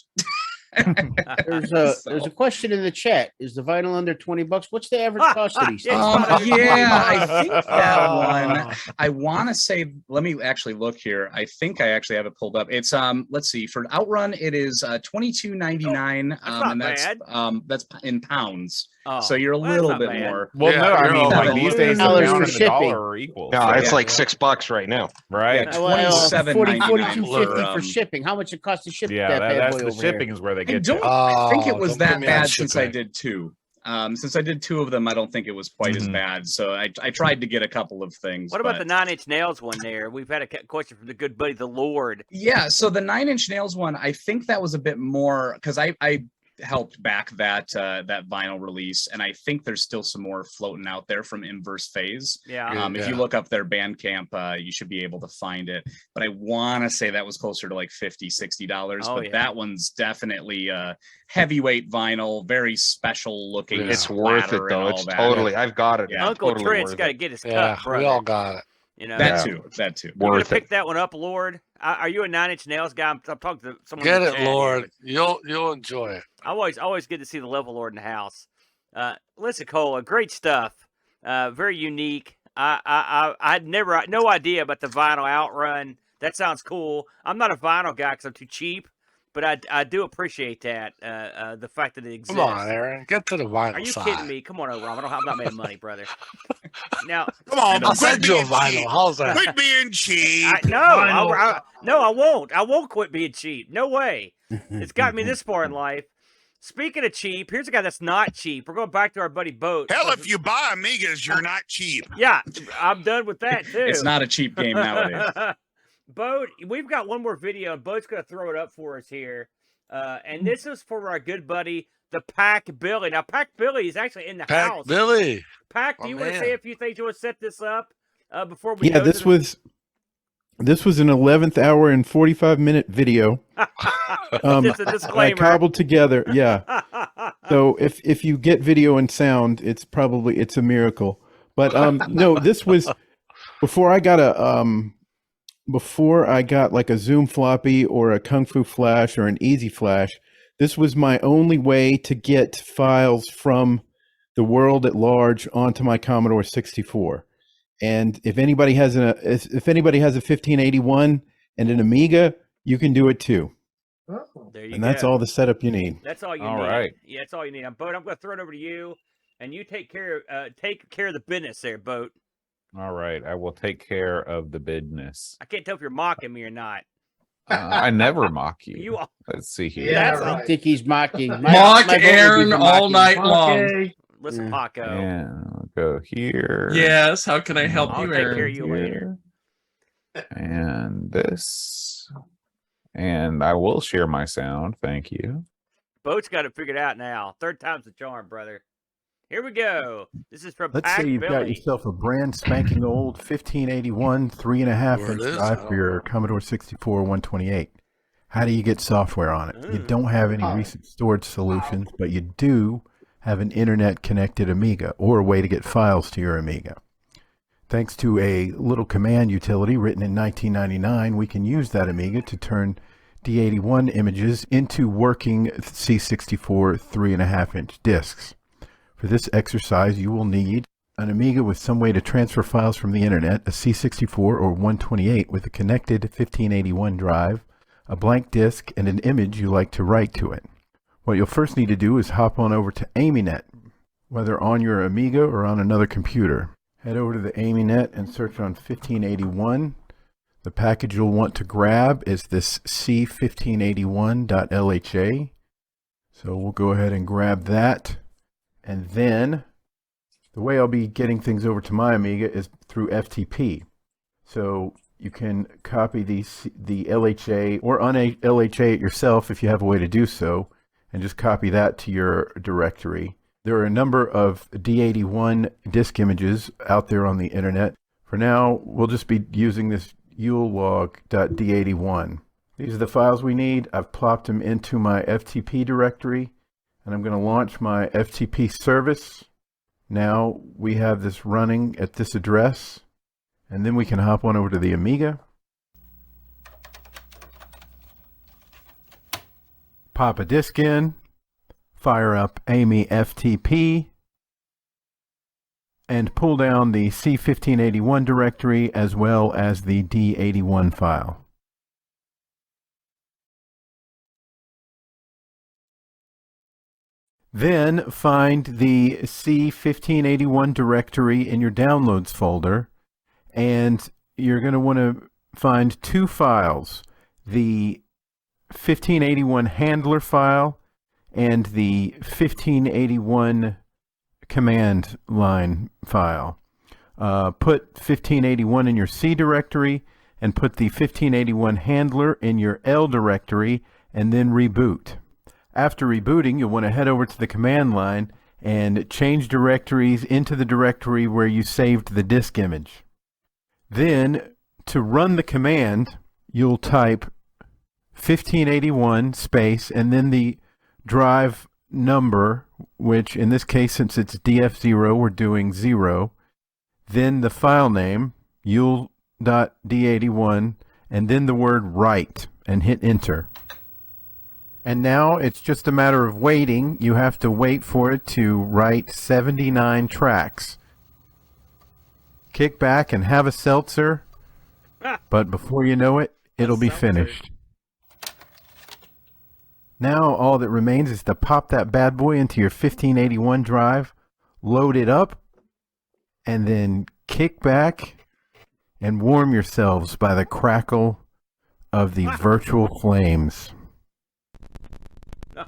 There's a question in the chat. Is the vinyl under $20? What's the average cost of these? I think that one. I want to say. Let me actually look here. I think I actually have it pulled up. It's let's see. For Outrun, it is $22.99. And that's in pounds. So you're a little bit more. Well, no, I mean, like these days, the pound and the dollar are equal. No, it's like $6 right now. Right. $42.50 for shipping. How much it costs to ship that bad boy the over shipping here? is where they get. I think it was that bad since I did two. Since I did two of them, I don't think it was quite as bad. So I tried to get a couple of things. What about the 9 Inch Nails one there? We've had a question from the good buddy, the Lord. Yeah, so the 9 Inch Nails one, I think that was a bit more because I helped back that vinyl release, and I think there's still some more floating out there from Inverse Phase. If you look up their Bandcamp, you should be able to find it, but I want to say that was closer to like $50-$60. That one's definitely heavyweight vinyl, very special looking. It's worth it though. It's totally. I've got it. Uncle totally Trent's got to get his cut, brother. We all got it. That too. You gonna pick that one up, Lord? Are you a 9 Inch Nails guy? I'm talking to someone. Get it, Lord. You'll enjoy it. Always good to see the Level Lord in the house. Listen, Cola, great stuff. Very unique. I had no idea about the vinyl Outrun. That sounds cool. I'm not a vinyl guy because I'm too cheap, but I do appreciate that. The fact that it exists. Come on, Aaron, get to the vinyl. Are you side. kidding me? Come on over. I'm not made of money, brother. Now, come on, I said you a vinyl. How's that? Quit being cheap. I won't. I won't quit being cheap. No way. It's got me this far in life. Speaking of cheap, here's a guy that's not cheap. We're going back to our buddy Boat. Hell, if you buy Amigas, you're not cheap. Yeah, I'm done with that too. It's not a cheap game nowadays. Boat, we've got one more video, and Boat's going to throw it up for us here. And this is for our good buddy, the Pack Billy. Now, Pack Billy is actually in the house. Billy. Pack, do you want to say a few things? You want to set this up before we Yeah, this was an 11th hour and 45-minute video. Just a disclaimer. I cobbled together. Yeah. So if you get video and sound, it's a miracle. But no, this was before I got like a Zoom floppy or a Kung Fu Flash or an Easy Flash. This was my only way to get files from the world at large onto my Commodore 64. And if anybody has a 1581 and an Amiga, you can do it too. There you And that's go. all the setup you need. That's all you need. All right. Yeah, that's all you need. Boat, I'm going to throw it over to you, and you take care of the business there, Boat. All right, I will take care of the business. I can't tell if you're mocking me or not. I never mock you. You are. Let's see here. Yeah, I think he's mocking. Mock Aaron all night long. Listen, Paco. And I'll go here. Yes, how can I help I'll you, take Aaron? care of you later. And this. And I will share my sound. Thank you. Boat's got it figured out now. Third time's the charm, brother. Here we go. This is from Let's Pack say you've got Billy. yourself a brand spanking old 1581 3.5 Where it inch is, drive I for your Commodore 64 128. How do you get software on it? You don't have any recent storage solutions, but you do have an internet connected Amiga or a way to get files to your Amiga. Thanks to a little command utility written in 1999, we can use that Amiga to turn D81 images into working C64 3.5 inch discs. For this exercise, you will need an Amiga with some way to transfer files from the internet, a C64 or 128 with a connected 1581 drive, a blank disk, and an image you like to write to it. What you'll first need to do is hop on over to AmiNet, whether on your Amiga or on another computer. Head over to the AmiNet and search on 1581. The package you'll want to grab is this C1581.lha. So we'll go ahead and grab that. And then the way I'll be getting things over to my Amiga is through FTP. So you can copy the LHA or un-LHA it yourself if you have a way to do so, and just copy that to your directory. There are a number of D81 disk images out there on the internet. For now, we'll just be using this ulelog.d81. These are the files we need. I've plopped them into my FTP directory, and I'm going to launch my FTP service. Now we have this running at this address, and then we can hop on over to the Amiga, pop a disk in, fire up AMI FTP, and pull down the C1581 directory as well as the D81 file. Then find the C1581 directory in your downloads folder, and you're going to want to find two files, the 1581 handler file and the 1581 command line file. Put 1581 in your C directory and put the 1581 handler in your L directory, and then reboot. After rebooting, you'll want to head over to the command line and change directories into the directory where you saved the disk image. Then, to run the command, you'll type 1581 space and then the drive number, which in this case, since it's DF0, we're doing 0. Then the file name, ul.d81, and then the word write, and hit enter. And now it's just a matter of waiting. You have to wait for it to write 79 tracks. Kick back and have a seltzer, but before you know it, it'll be finished. Now all that remains is to pop that bad boy into your 1581 drive, load it up, and then kick back and warm yourselves by the crackle of the virtual flames. A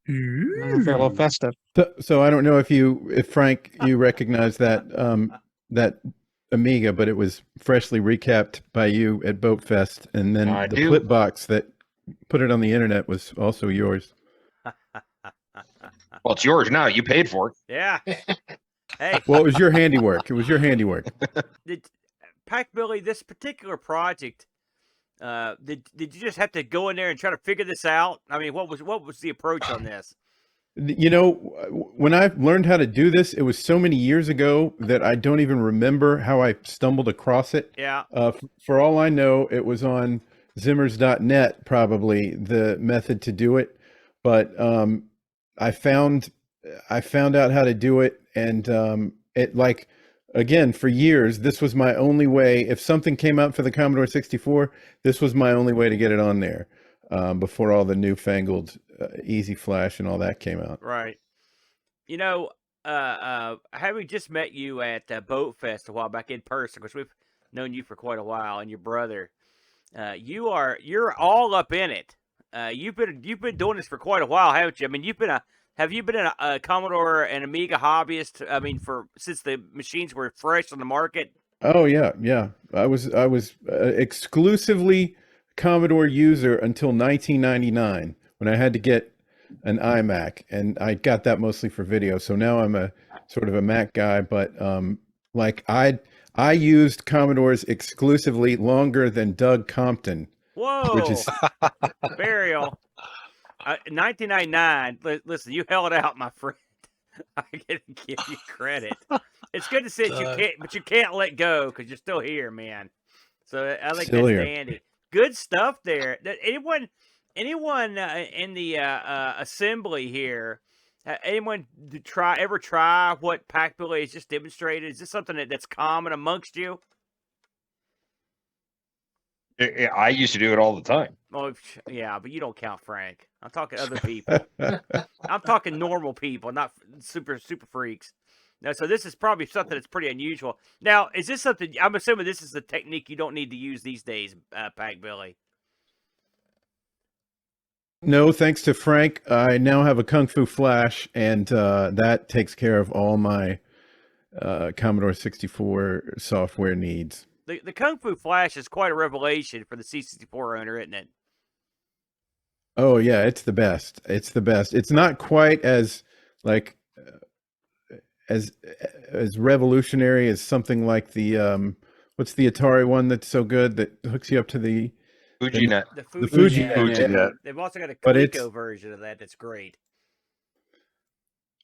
little festive. So I don't know if Frank, you recognize that that Amiga, but it was freshly recapped by you at Boat Fest, and then the flip box that put it on the internet was also yours. Well, it's yours now. You paid for it. Yeah. Hey. Well, it was your handiwork. It was your handiwork. Pack Billy, this particular project, did you just have to go in there and try to figure this out? I mean, what was the approach on this? You know, when I learned how to do this, it was so many years ago that I don't even remember how I stumbled across it. Yeah. For all I know, it was on Zimmers.net, probably the method to do it. But I found out how to do it, and it, like, again, for years, this was my only way. If something came out for the Commodore 64, this was my only way to get it on there before all the newfangled Easy Flash and all that came out. Right. You know, having just met you at Boat Fest a while back in person, because we've known you for quite a while, and your brother, you're all up in it. You've been doing this for quite a while, haven't you? I mean, have you been a Commodore and Amiga hobbyist? I mean, since the machines were fresh on the market. Oh yeah. I was exclusively Commodore user until 1999 when I had to get an iMac, and I got that mostly for video. So now I'm a sort of a Mac guy, but like I used Commodores exclusively longer than Doug Compton. Whoa! Which is Burial. 1999. Listen, you held out, my friend. I gotta give you credit. It's good to see that you can't let go because you're still here, man. So I think that's handy. Good stuff there. Anyone in the assembly here? Anyone ever try what Pack Billy has just demonstrated? Is this something that's common amongst you? I used to do it all the time. Oh, yeah, but you don't count, Frank. I'm talking other people. I'm talking normal people, not super freaks. No, so this is probably something that's pretty unusual. Now, is this something? I'm assuming this is a technique you don't need to use these days, Pack Billy. No, thanks to Frank, I now have a Kung Fu Flash, and that takes care of all my Commodore 64 software needs. The Kung Fu Flash is quite a revelation for the C64 owner, isn't it? Oh yeah, it's the best. It's the best. It's not quite as like as revolutionary as something like the what's the Atari one that's so good that hooks you up to the FujiNet. The FujiNet. They've also got a Coleco version of that that's great.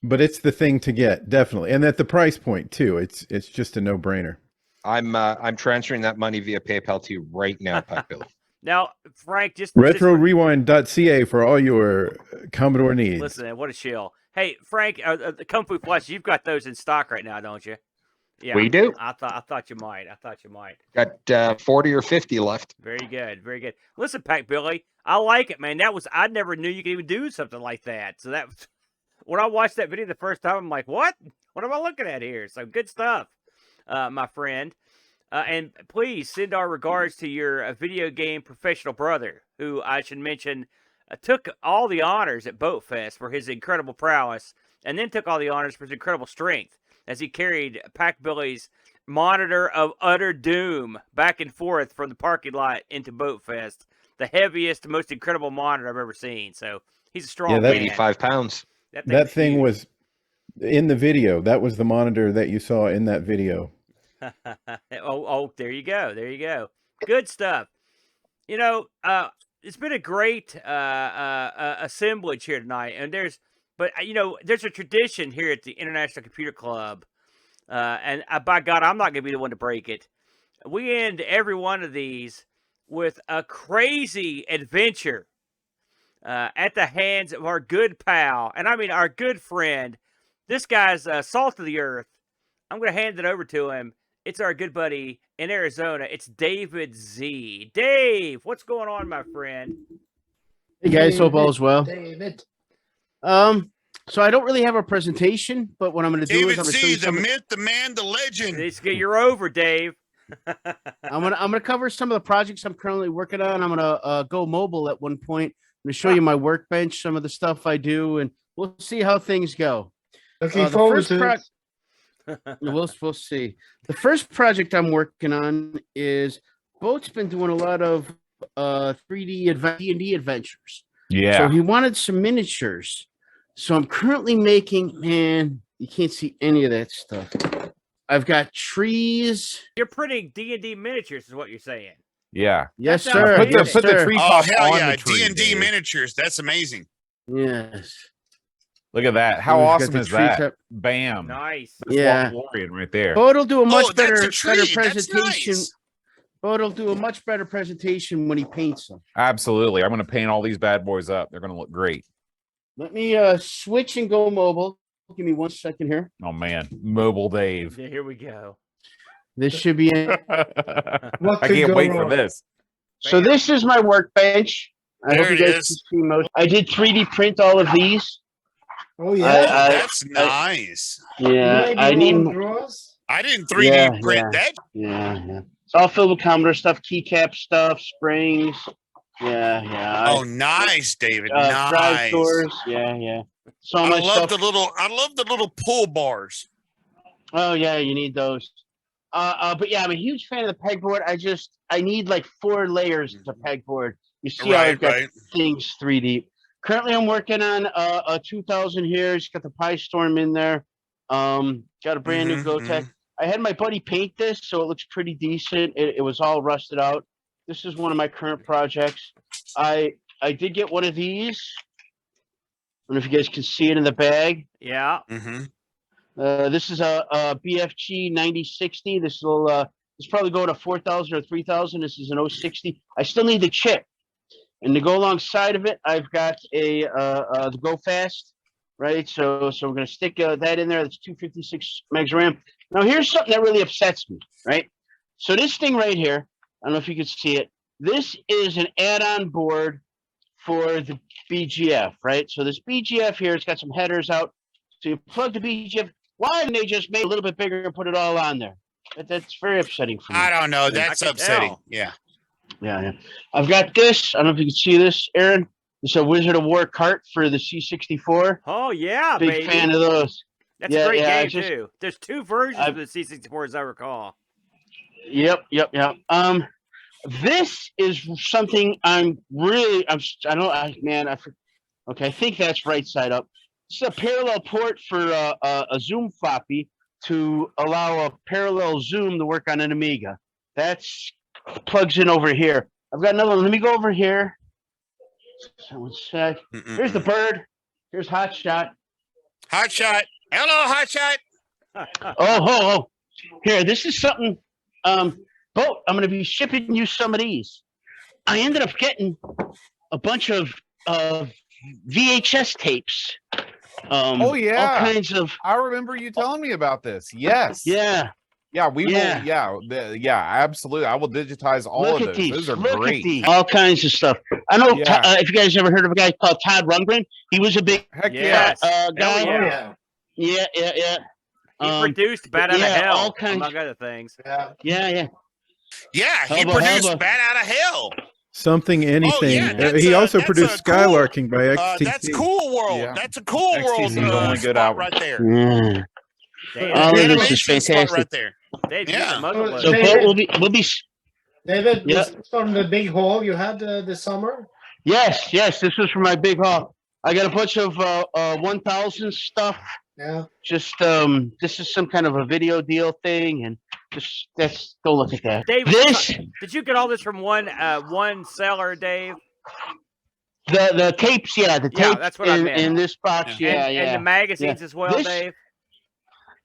But it's the thing to get, definitely, and at the price point too. It's just a no-brainer. I'm transferring that money via PayPal to you right now, Pack Billy. Now, Frank, just RetroRewind.ca for all your Commodore needs. Listen, what a shill. Hey, Frank, the Kung Fu Flash, you've got those in stock right now, don't you? Yeah, we do. I thought you might. Got 40 or 50 left. Very good. Listen, Pack Billy, I like it, man. I never knew you could even do something like that. So when I watched that video the first time, I'm like, what? What am I looking at here? So good stuff, my friend. And please send our regards to your video game professional brother, who I should mention took all the honors at Boat Fest for his incredible prowess, and then took all the honors for his incredible strength as he carried Pack Billy's monitor of utter doom back and forth from the parking lot into Boat Fest. The heaviest, most incredible monitor I've ever seen. So he's a strong man. 85 pounds. That thing was in the video. That was the monitor that you saw in that video. oh, there you go. Good stuff. You know, it's been a great assemblage here tonight, and there's a tradition here at the International Computer Club, and by God, I'm not going to be the one to break it. We end every one of these with a crazy adventure at the hands of our good pal, and I mean our good friend. This guy's salt of the earth. I'm going to hand it over to him. It's our good buddy in Arizona. It's David Z. Dave, what's going on, my friend? Hey guys, hope all is well. David. So I don't really have a presentation, but what I'm going to do is David I'm going to show C, you the some. myth, the man, the legend. You're over, Dave. I'm gonna cover some of the projects I'm currently working on. I'm gonna go mobile at one point. I'm gonna show you my workbench, some of the stuff I do, and we'll see how things go. Looking forward to it. We'll see. The first project I'm working on is Boat's been doing a lot of 3D D&D adventures. Yeah. So he wanted some miniatures. So I'm currently making, man, you can't see any of that stuff. I've got trees. You're printing D&D miniatures, is what you're saying. Yeah. Yes, That sounds sir. Put the Yes, sir. tree Oh top hell on yeah, the tree, D&D Dave. miniatures. That's amazing. Yes. Look at that. How We've got awesome the is tree that? top. Bam. Nice. That's Yeah. Lothlorien right there. Boat'll do a much Oh, that's better a tree. That's presentation. nice. Boat'll do a much better presentation when he paints them. Absolutely. I'm going to paint all these bad boys up. They're going to look great. Let me switch and go mobile. Give me 1 second here. Oh, man. Mobile Dave. Yeah, here we go. This should be it. I can't wait for this. So this is my workbench. I There hope it you guys is. can see most. I did 3D print all of these. Oh That's nice. Yeah, I need. I didn't 3D print that. Yeah. It's all filled with Commodore stuff, keycap stuff, springs. Yeah. Oh, nice, David. Drive Nice. doors. Yeah. So I much love stuff. I love the little pull bars. Oh yeah, you need those. But yeah, I'm a huge fan of the pegboard. I need like 4 layers of pegboard. You see how I've got things 3D. Currently, I'm working on a 2000 here. It's got the Pi Storm in there. Got a brand new Gotek. I had my buddy paint this, so it looks pretty decent. It was all rusted out. This is one of my current projects. I did get one of these. I don't know if you guys can see it in the bag. Yeah. This is a BFG 9060. This probably go to 4,000 or 3,000. This is an 060. I still need the chip. And to go alongside of it, I've got the Go Fast, right? So we're going to stick that in there. That's 256 megs RAM. Now, here's something that really upsets me, right? So this thing right here, I don't know if you can see it. This is an add-on board for the BGF, right? So this BGF here, it's got some headers out. So you plug the BGF. Why didn't they just make it a little bit bigger and put it all on there? That's very upsetting for me. I don't know. That's upsetting. Yeah. I've got this. I don't know if you can see this, Aaron. It's a Wizard of War cart for the C64. Oh yeah, Big baby. fan of those. That's a great game too. There's 2 versions of the C64 as I recall. Yep. This is something I think that's right side up. It's a parallel port for a Zoom floppy to allow a parallel zoom to work on an Amiga. That's plugs in over here. I've got another one. Let me go over here. So 1 sec. Here's the bird. Here's Hot Shot. Hot Shot. Hello, Hot Shot. Oh. Here, this is something. Boat, I'm going to be shipping you some of these. I ended up getting a bunch of VHS tapes. Oh yeah, all kinds of. I remember you telling me about this. Yes. Yeah. We will. Absolutely. I will digitize all Look of at those. these. Those are Look great. at these. All kinds of stuff. I know if you guys ever heard of a guy called Todd Rundgren. He was a big yes. guy. Yeah. He produced Bat Out of Hell, all kinds. among other things. Yeah. Yeah, he produced Bat Out of Hell. Something, anything. yeah, He also produced Skylarking by XTC. That's Cool World. Yeah. That's a Cool XTC World is only good album. right there. All of this is Animation spot fantastic. right there. Dave, Yeah. So we'll be. David, Yeah. this is from the big haul you had this summer? Yes. This was for my big haul. I got a bunch of 1000 stuff. Yeah. Just this is some kind of a video deal thing, and let's go look at that. Dave, this did you get all this from one seller, Dave? the tapes, the tapes that's what I meant. in this box, And the magazines as well, This- Dave.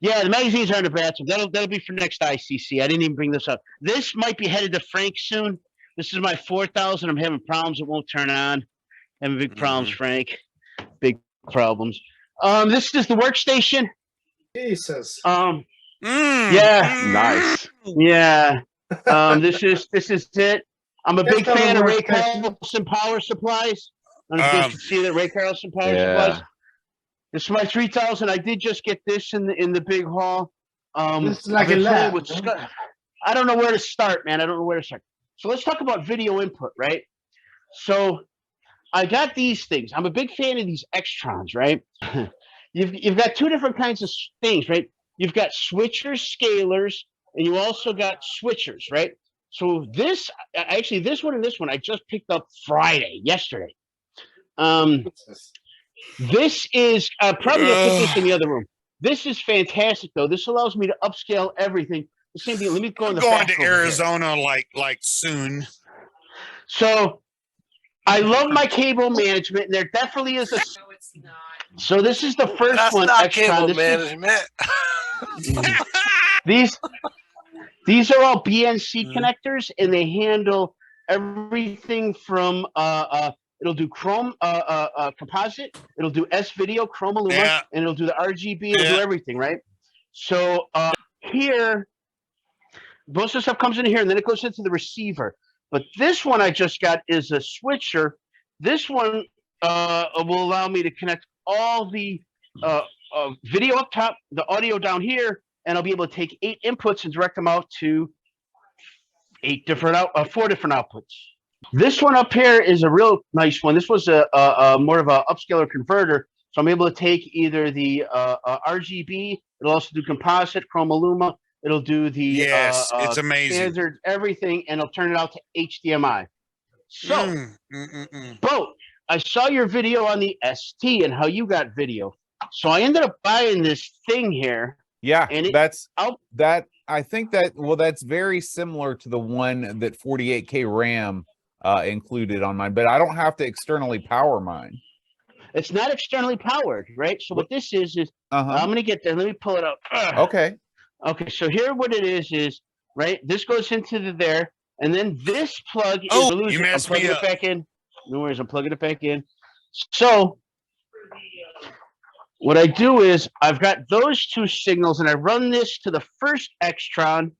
Yeah, the magazines are in the bathroom. That'll be for next ICC. I didn't even bring this up. This might be headed to Frank soon. This is my 4000. I'm having problems. It won't turn on. Having big problems, Frank. Big problems. This is the workstation. Jesus. Nice. Yeah. This is it. I'm a big fan of Ray Carlson Power Supplies. I don't know if you guys can see that Ray Carlson Power Supplies. This is my 3000. I did just get this in the big haul. This is like I've been a playing lab, with huh? Scott. I don't know where to start, man. I don't know where to start. So let's talk about video input, right? So I got these things. I'm a big fan of these Extrons, right? You've got two different kinds of things, right? You've got switchers, scalers, and you also got switchers, right? So this one and this one I just picked up yesterday. This is probably gonna put this in the other room. This is fantastic though. This allows me to upscale everything. The same thing. Let me go in the going back to over here. Arizona like soon. So I love my cable management, and there definitely is a. So this is the first That's one. not Extron. cable This management. These are all BNC connectors, and they handle everything from it'll do Chrome composite, it'll do S video, Chroma Luma, and it'll do the RGB, it'll do everything, right? So here, most of the stuff comes in here, and then it goes into the receiver. But this one I just got is a switcher. This one will allow me to connect all the video up top, the audio down here, and I'll be able to take 8 inputs and direct them out to 4 different outputs. This one up here is a real nice one. This was a more of a upscaler converter, so I'm able to take either the RGB. It'll also do composite, Chroma Luma. It'll do the it's amazing. Standard everything, and it'll turn it out to HDMI. So, Bo, I saw your video on the ST and how you got video. So I ended up buying this thing here. Yeah, and I think that's very similar to the one that 48K RAM included on mine, but I don't have to externally power mine. It's not externally powered, right? So what this is I'm gonna get there. Let me pull it up. Okay. Okay, so here what it is right? This goes into there, and then this plug is you messed me up. it back in. No worries, I'm plugging it back in. So what I do is I've got those 2 signals, and I run this to the first Extron,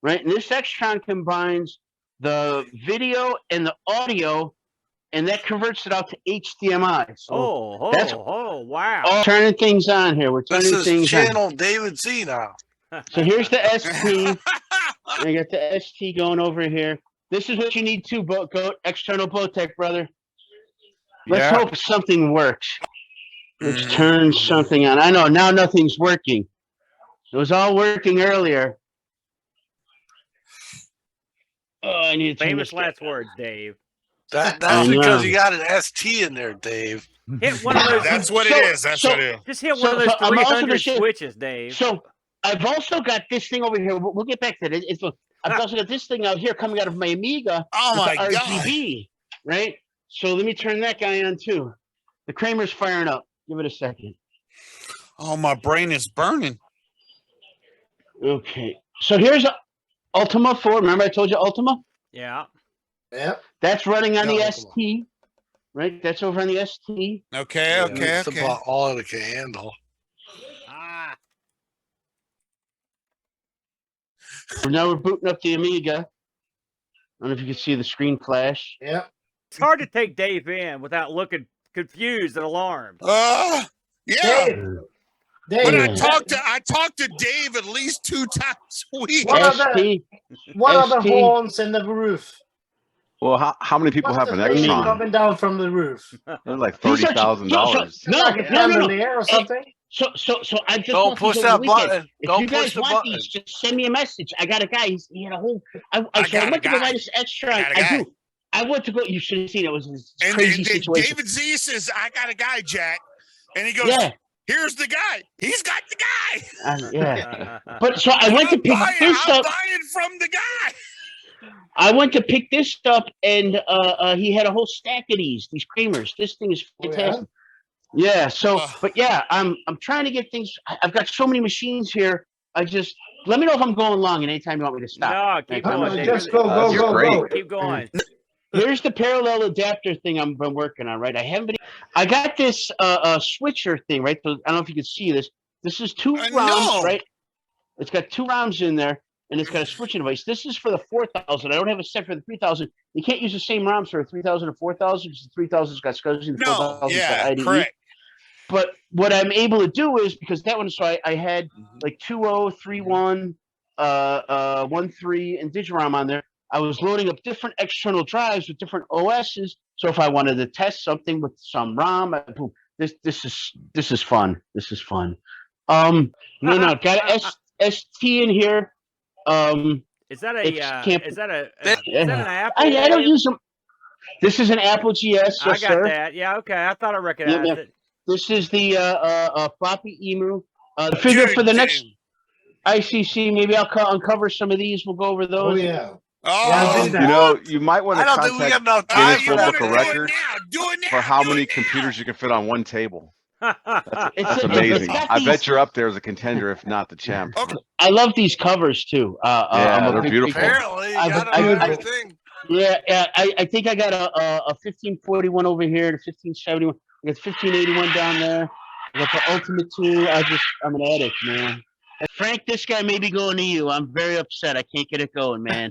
right? And this Extron combines the video and the audio, and that converts it out to HDMI. So wow. All turning things on here. We're turning This things is channel David Z now. So here's the ST. I got the ST going over here. This is what you need to go external Bowtech, brother. Let's hope something works. Let's turn something on. I know now nothing's working. It was all working earlier. Oh, I need to famous last words, Dave. That's because you got an ST in there, Dave. Hit one of those. That's what it is. That's what it is. Just hit one of those 300 switches, Dave. So I've also got this thing over here. We'll get back to that. I've also got this thing out here coming out of my Amiga. Oh my God! RGB, right? So let me turn that guy on too. The Kramer's firing up. Give it a second. Oh, my brain is burning. Okay, so here's Ultima 4. Remember I told you Ultima? Yeah. Yep. That's running on the ST. Right? That's over on the ST. Okay, okay. That's about all it can handle. Now we're booting up the Amiga. I don't know if you can see the screen flash. Yeah. It's hard to take Dave in without looking confused and alarmed. Yeah. Dave, But I talked to Dave at least 2 times a week. What are the horns in the roof? Well, how many people have an What's the thing Extron? coming down from the roof? They're like $30,000. Like a chandelier or something? So I just Don't push that button. If Don't you guys push the want button. these, just send me a message. I got a guy. He had a whole. I went to go buy this extra. I do. I went to go. You should have seen it. It was a crazy situation. David Z says, "I got a guy, Jack," and he goes, Yeah. "Here's the guy. He's got the guy." Yeah. But so I went to pick this I'm up. buying from the guy. I went to pick this up, and he had a whole stack of these Kramers. This thing is fantastic. Yeah. So, but yeah, I'm trying to get things. I've got so many machines here. I just let me know if I'm going long, and anytime you want me to stop. No, keep going. Just go. Keep going. Here's the parallel adapter thing I've been working on. Right, I got this switcher thing. Right, so I don't know if you can see this. This is 2 ROMs, right? It's got 2 ROMs in there. And it's got a switching device. This is for the 4000. I don't have a set for the 3000. You can't use the same ROMs for 3000 or 4000 because the 3000's got SCSI and the 4000's got IDE. Correct. But what I'm able to do is, because that one, so I had like 2.0, 3.1, 1.3, and Digiram on there. I was loading up different external drives with different OSs. So if I wanted to test something with some ROM, boom, this is fun. This is fun. No, got ST in here. Is that an app? I don't use them. This is an Apple GS. Yes, I got sir. that. Yeah, okay. I thought I recognized it. This is the floppy emu. The figure for the next ICC. Maybe I'll uncover some of these. We'll go over those. Oh yeah. You know, you might want to I don't think we contact got enough time. Guinness World Book of Records for how many computers you can fit on one table. That's amazing. I bet you're up there as a contender, if not the champ. I love these covers too. Yeah, they're beautiful. Apparently, you got everything. Yeah, I think I got a 1541 over here, the 1571. I got 1581 down there. I got the Ultimate 2. I'm an addict, man. Frank, this guy may be going to you. I'm very upset. I can't get it going, man.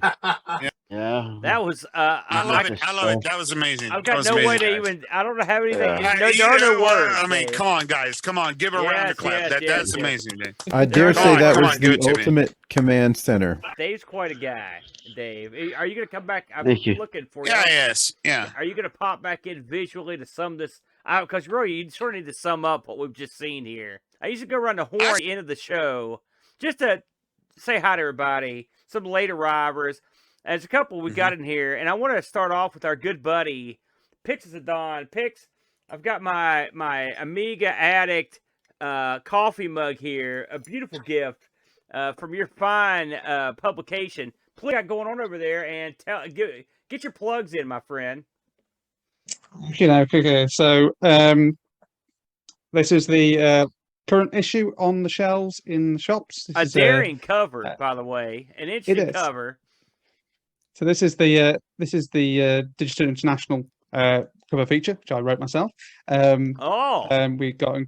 Yeah. That was I love it. I love it. That was amazing. I've got That was no way amazing, to guys. even. I don't know how anything. Yeah. There are no words. I mean, Dave. come on, guys. Come on. Give a round of clap. Yes, That's amazing, man. I dare Come say on, that come was on, give the it to me. ultimate command center. Dave's quite a guy, Dave. Are you going to come back? I'm Thank you. looking for you. Yeah, yes. Yeah. Are you going to pop back in visually to sum this out? Because really, you sort of need to sum up what we've just seen here. I used to go around the horn at the end of the show just to say hi to everybody, some late arrivers. There's a couple we got in here, and I want to start off with our good buddy, Pix of Dawn. Pix, I've got my Amiga Addict coffee mug here, a beautiful gift from your fine publication. Please, got going on over there, and get your plugs in, my friend. Okay. So this is the current issue on the shelves in the shops. This A is, daring cover, by the way, an interesting cover. So this is the Digital International cover feature, which I wrote myself. We got in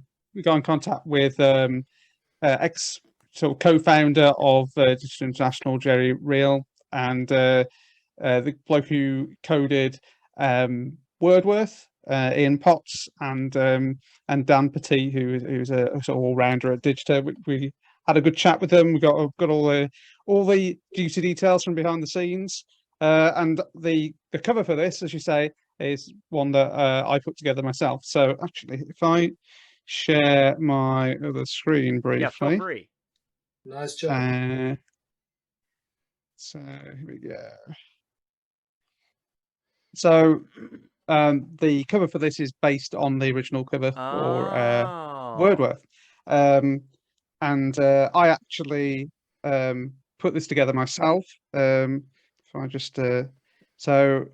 contact with ex sort of co-founder of Digital International, Jerry Reel, and the bloke who coded Wordworth, Ian Potts, and Dan Petit, who's a sort of all-rounder at Digita. We had a good chat with them. We got all the juicy details from behind the scenes, and the cover for this, as you say, is one that I put together myself. So actually, if I share my other screen briefly. Yeah, feel free. Nice job. So here we go. So the cover for this is based on the original cover for Wordworth, and I actually put this together myself. If I just so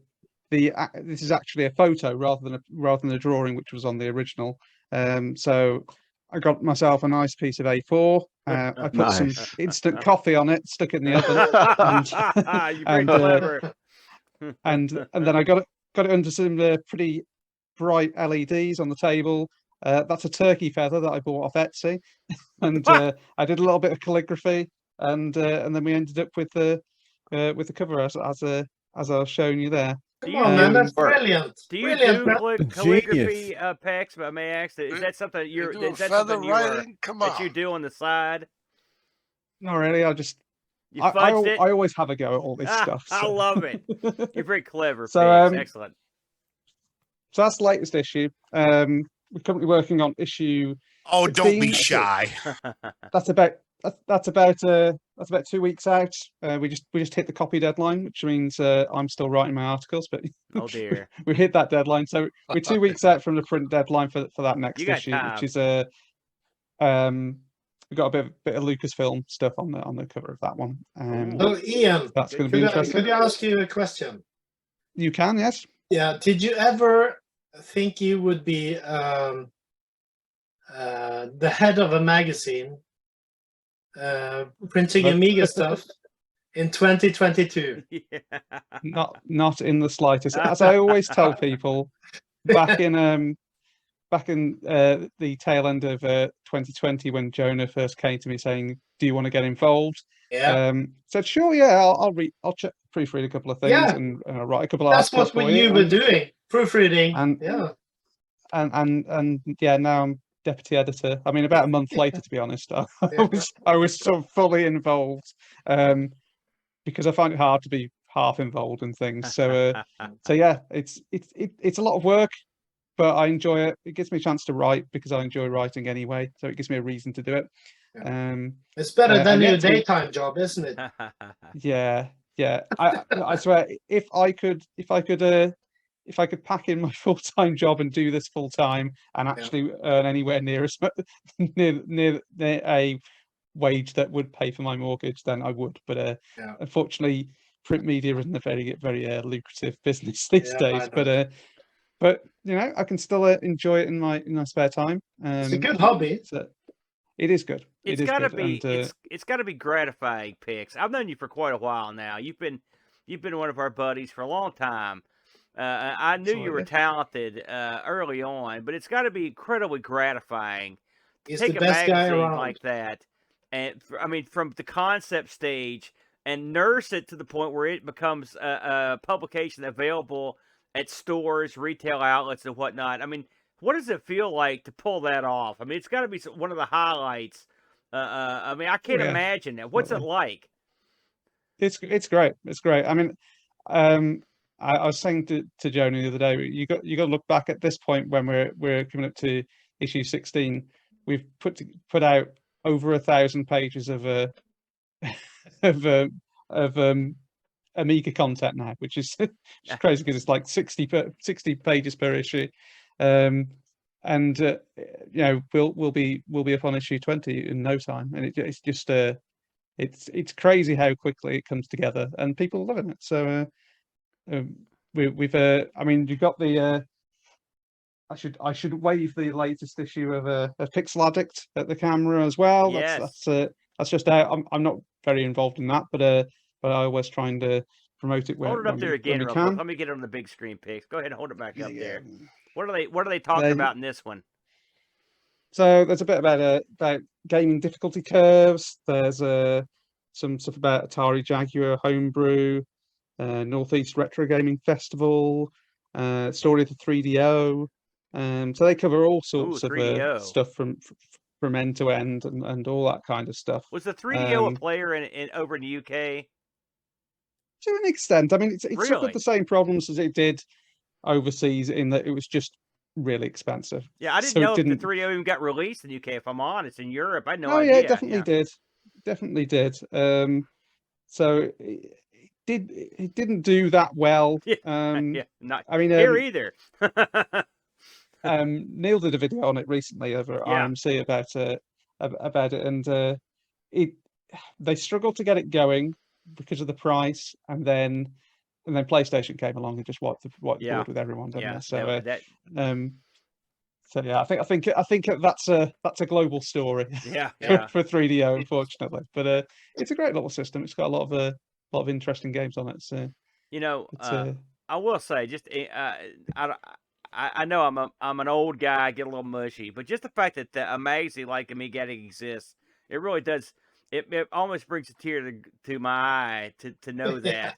this is actually a photo rather than a drawing, which was on the original. So I got myself a nice piece of A4. I put some instant coffee on it, stuck it in the oven, and then I got it under some pretty bright LEDs on the table. That's a turkey feather that I bought off Etsy, and I did a little bit of calligraphy, and then we ended up with the cover as I was showing you there. Come on, man, that's brilliant. Do you do calligraphy, Pex? But I may ask, is that something that you do on the side? Not really. I always have a go at all this stuff. So. I love it. You're very clever. So excellent. So that's the latest issue. We're currently working on issue. Oh, 15. don't be shy. That's about 2 weeks out. We just hit the copy deadline, which means I'm still writing my articles. But oh dear, we hit that deadline. So we're 2 weeks out from the print deadline for that next issue, which is we've got a bit of Lucasfilm stuff on the cover of that one. Ian, that's going to be interesting. Could I ask you a question? You can, yes. Yeah. Did you ever think you would be the head of a magazine, printing Amiga stuff in 2022? Yeah. Not in the slightest. As I always tell people, back in the tail end of 2020, when Jonah first came to me saying, "Do you want to get involved?" Yeah. Said, "Sure, yeah, I'll proofread a couple of things and write a couple of articles." That's what you were doing, proofreading. And yeah, now I'm deputy editor. I mean, about a month later, to be honest, I was sort of fully involved, because I find it hard to be half involved in things. So yeah, it's a lot of work, but I enjoy it. It gives me a chance to write because I enjoy writing anyway. So it gives me a reason to do it. It's better than your daytime job, isn't it? Yeah. I swear, if I could pack in my full-time job and do this full-time and actually earn anywhere near near a wage that would pay for my mortgage, then I would. But unfortunately, print media isn't a very lucrative business these days. But you know, I can still enjoy it in my spare time. It's a good hobby. So it is good. It's gotta be. It's gotta be gratifying, Pix. I've known you for quite a while now. You've been one of our buddies for a long time. I knew you were talented early on, but it's got to be incredibly gratifying to take a magazine like that, and I mean, from the concept stage, and nurse it to the point where it becomes a publication available at stores, retail outlets, and whatnot. I mean, what does it feel like to pull that off? I mean, it's got to be one of the highlights. I mean, I can't imagine that. What's it like? It's great. It's great. I mean, I was saying to Joni the other day, you got to look back at this point when we're coming up to issue 16. We've put out over 1,000 pages of Amiga content now, which is crazy because it's like 60 pages per issue. And you know, we'll be up on issue 20 in no time, and it's just it's crazy how quickly it comes together, and people are loving it. So we've I mean, you've got the I should wave the latest issue of Pixel Addict at the camera as well. Yes. That's just out. I'm not very involved in that, but I always trying to promote it. Hold it up there again, real quick. Let me get it on the big screen, Pix. Go ahead and hold it back up there. What are they talking about in this one? So there's a bit about gaming difficulty curves. There's some stuff about Atari Jaguar homebrew, Northeast Retro Gaming Festival, story of the 3DO. So they cover all sorts of stuff from end to end and all that kind of stuff. Was the 3DO a player in over in the UK? To an extent. I mean, it's Really? suffered the same problems as it did overseas in that it was just really expensive. Yeah, I didn't So it know if the didn't- 3DO even got released in the UK. If I'm honest, in Europe, I had no Oh idea. yeah, it definitely did. So it didn't do that well. Yeah, not I mean, here either. Neil did a video on it recently over at RMC about it, and they struggled to get it going because of the price, and then PlayStation came along and just wiped the board with everyone, didn't they? So so yeah, I think that's a global story. Yeah, for 3DO, unfortunately, but it's a great little system. It's got a lot of interesting games on it. So You know, I will say, just I know I'm an old guy, I get a little mushy, but just the fact that a magazine like Amiga exists, it really does. It almost brings a tear to my eye to know that.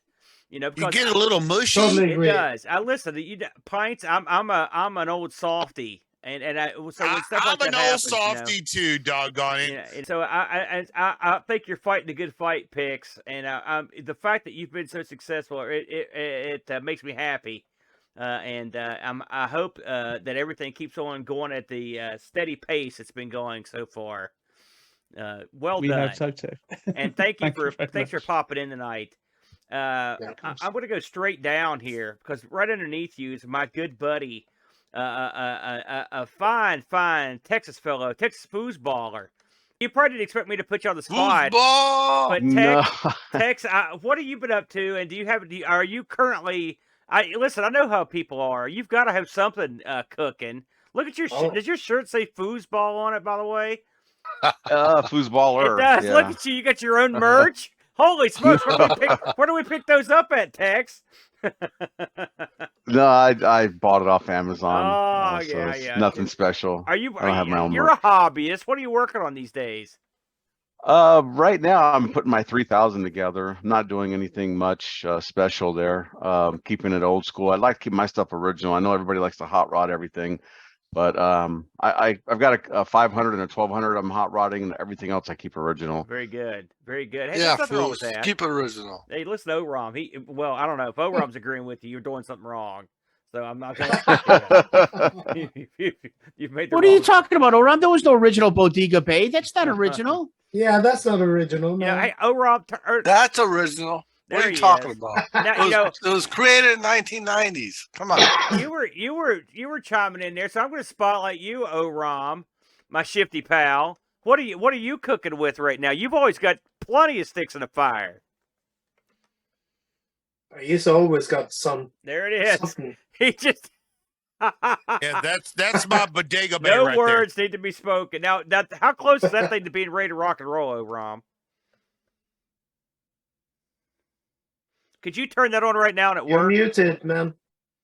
You know, You because get a little mushy. Totally it agree. does. I listen to Pints. I'm an old softy, and so when stuff like I'm an that old happens, you know, softy too, doggone it. yeah, and so I think you're fighting a good fight, Pix, and the fact that you've been so successful, it makes me happy, and I hope that everything keeps on going at the steady pace it's been going so far. Well we done, hope so too. and thank you Thank you very thanks for much. popping in tonight. I'm going to go straight down here because right underneath you is my good buddy, a fine Texas fellow, Texas foosballer. You probably didn't expect me to put you on the spot, but Tex, what have you been up to? And are you currently? Listen, I know how people are. You've got to have something cooking. Look at your does your shirt say foosball on it? By the way, foosballer. It does. Yeah. Look at you. You got your own merch. Holy smokes! Where do we pick those up at, Tex? No, I bought it off Amazon. Oh, so yeah, it's yeah. nothing special. I don't have my own You're merch. a hobbyist. What are you working on these days? Right now I'm putting my 3000 together. I'm not doing anything much special there. Keeping it old school. I like to keep my stuff original. I know everybody likes to hot rod everything. But I've got a 500 and a 1200. I'm hot rodding, and everything else I keep original. Very good. Very good. Hey, Yeah, there's nothing wrong with fools. that. Keep it original. Hey, listen to Oram. Well, I don't know if Oram's agreeing with you. You're doing something wrong. So I'm not going to. You've made the What are you wrong- talking about, Oram? There was no original Bodega Bay. That's not original. Yeah, that's not original. Man. Yeah, hey, Oram. That's original. What There are you he talking is. about? Now, It was created in 1990s. Come on. you were chiming in there, so I'm going to spotlight you, Oram, my shifty pal. What are you cooking with right now? You've always got plenty of sticks in the fire. He's always got some. There it is. Something. He just. Yeah, that's my bodega bay No right words need to be spoken. Now, how close is that thing to being ready to rock and roll, Oram? Could you turn that on right now and it You're works? muted, man.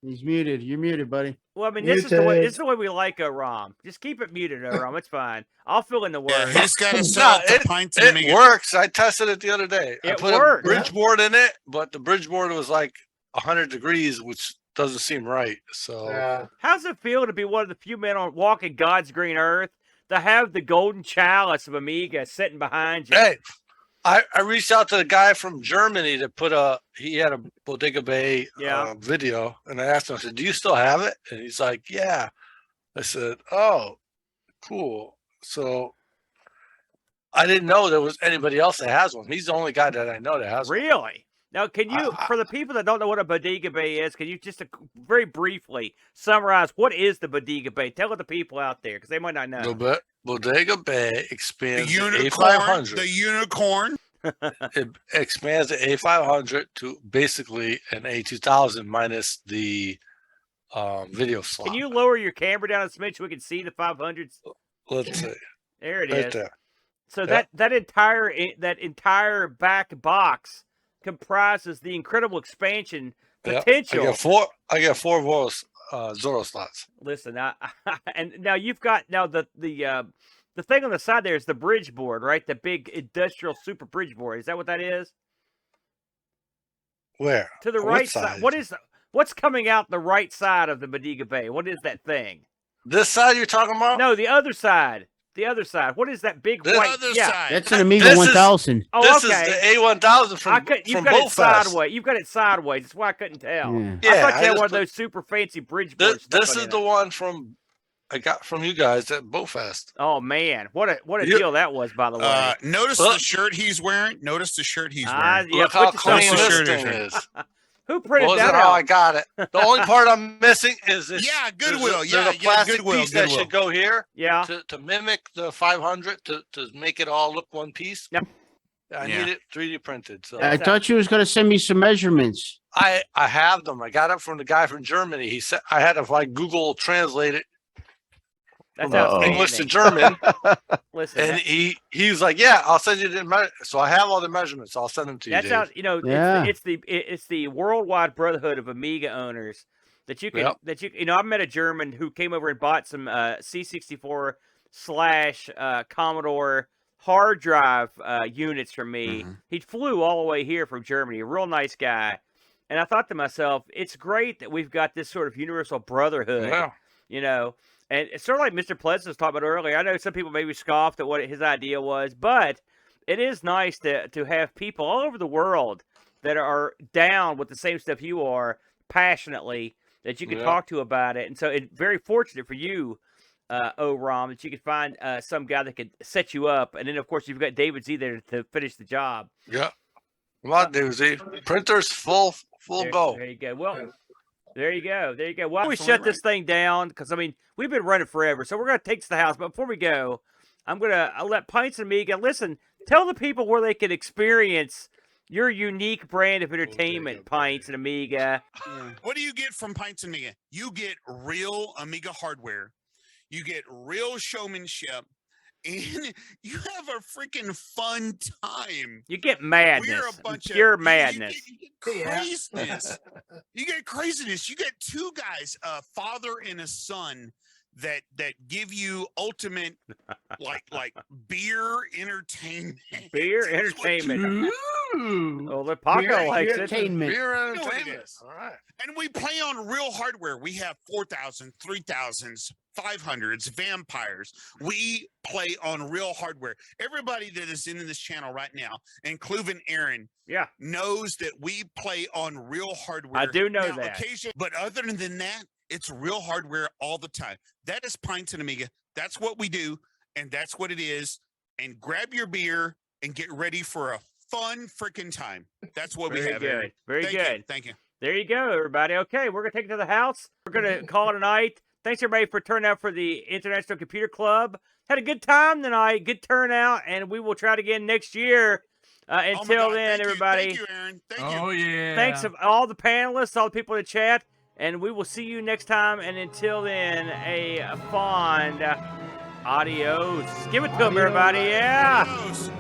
He's muted. You're muted, buddy. Well, I mean, this is the way we like Oram. Just keep it muted, Oram. It's fine. I'll fill in the words. He's got to sell No, the pints and it works. I tested it the other day. I It put works. a bridge board in it, but the bridge board was like 100 degrees, which doesn't seem right. So How's it feel to be one of the few men on walking God's green earth to have the golden chalice of Amiga sitting behind you? hey, I reached out to the guy from Germany that he had a Bodega Bay video, and I asked him, I said, do you still have it? And he's like, yeah. I said, oh, cool. So I didn't know there was anybody else that has one. He's the only guy that I know that has one. Really? Now, can you, for the people that don't know what a Bodega Bay is, can you just very briefly summarize what is the Bodega Bay? Tell the people out there because they might not know. The Bodega Bay expands The the unicorn. A500. The unicorn. It expands the A500 to basically an A2000 minus the video slot. Can you lower your camera down a smidge so we can see the 500s? Let's see. There it Right is. there. So Yep. that entire back box comprises the incredible expansion Yep. potential. I got four Zorro slots. Listen, and now you've got the thing on the side there is the bridge board, right? The big industrial super bridge board. Is that what that is? Where? To the What right side. What's coming out the right side of the Bodega Bay? What is that thing? This side you're talking about? No, the other side. The other side. What is that big The white? other yeah. side. That's an Amiga 1000. Oh, This okay. is the A1000 from You've from got it Bowfest. sideways. You've got it sideways. That's why I couldn't tell. Yeah. I Yeah, thought I you had just one of put- those super fancy bridge boards. This stuck is in the it. one from I got from you guys at Bowfest. Oh man, what a You- deal that was, by the way. Notice Look. the shirt he's wearing. Notice the shirt he's Ah, wearing. yeah, Look how put yourself clean on this the shirt thing is. is. Who printed Wasn't that how out? I got it. The only part I'm missing is this. Yeah, there's Goodwill. a Yeah, plastic Goodwill. piece that should go here Yeah. to mimic the 500 to make it all look one piece. Yep. I Yeah. need it 3D printed. So I thought you was going to send me some measurements. I have them. I got it from the guy from Germany. He said I had to like Google translate it That's from outstanding. English to German, Listen, and he was like, "Yeah, I'll send you the so I have all the measurements. I'll send them to you." that's Dave. how Yeah. it's the worldwide brotherhood of Amiga owners that you can Yep. I met a German who came over and bought some C64 / Commodore hard drive units from me. Mm-hmm. He flew all the way here from Germany. A real nice guy. And I thought to myself, it's great that we've got this sort of universal brotherhood. Yeah. You know, and it's sort of like Mr. Pleasant was talking about earlier. I know some people maybe scoffed at what his idea was, but it is nice to have people all over the world that are down with the same stuff you are passionately that you can Yeah. talk to about it. And so it's very fortunate for you, Oram, that you could find some guy that could set you up. And then, of course, you've got David Z there to finish the job. Yeah. Come on, Daisy. Printers full go. There you go. Well, there you go. There you go. Why don't we shut this thing down? Because, I mean, we've been running forever. So we're going to take to the house. But before we go, I'll let Pints and Amiga, listen, tell the people where they can experience your unique brand of entertainment, Pints and Amiga. What do you get from Pints and Amiga? You get real Amiga hardware. You get real showmanship. And you have a freaking fun time. You get madness. We're a bunch pure of madness. You get craziness. You get craziness. You get two guys, a father and a son, that give you ultimate like beer entertainment. Beer entertainment. Oh, the Paco likes it. Beer entertainment. All right. And we play on real hardware. We have 4,000, 3,000s, 500s, vampires. We play on real hardware. Everybody that is in this channel right now, including Aaron, knows that we play on real hardware. I do know now, that. But other than that, it's real hardware all the time. That is Pints and Amiga. That's what we do, and that's what it is. And grab your beer and get ready for a fun freaking time. That's what we have. Very good. Very good. Thank you. There you go, everybody. Okay, we're going to take it to the house. We're going to call it a night. Thanks, everybody, for turning out for the International Computer Club. Had a good time tonight. Good turnout, and we will try it again next year. Until then, everybody. Thank you, Aaron. Thank you. Yeah. Thanks to all the panelists, all the people in the chat, and we will see you next time. And until then, a fond adios. Give it to them, everybody. Yeah. Adios.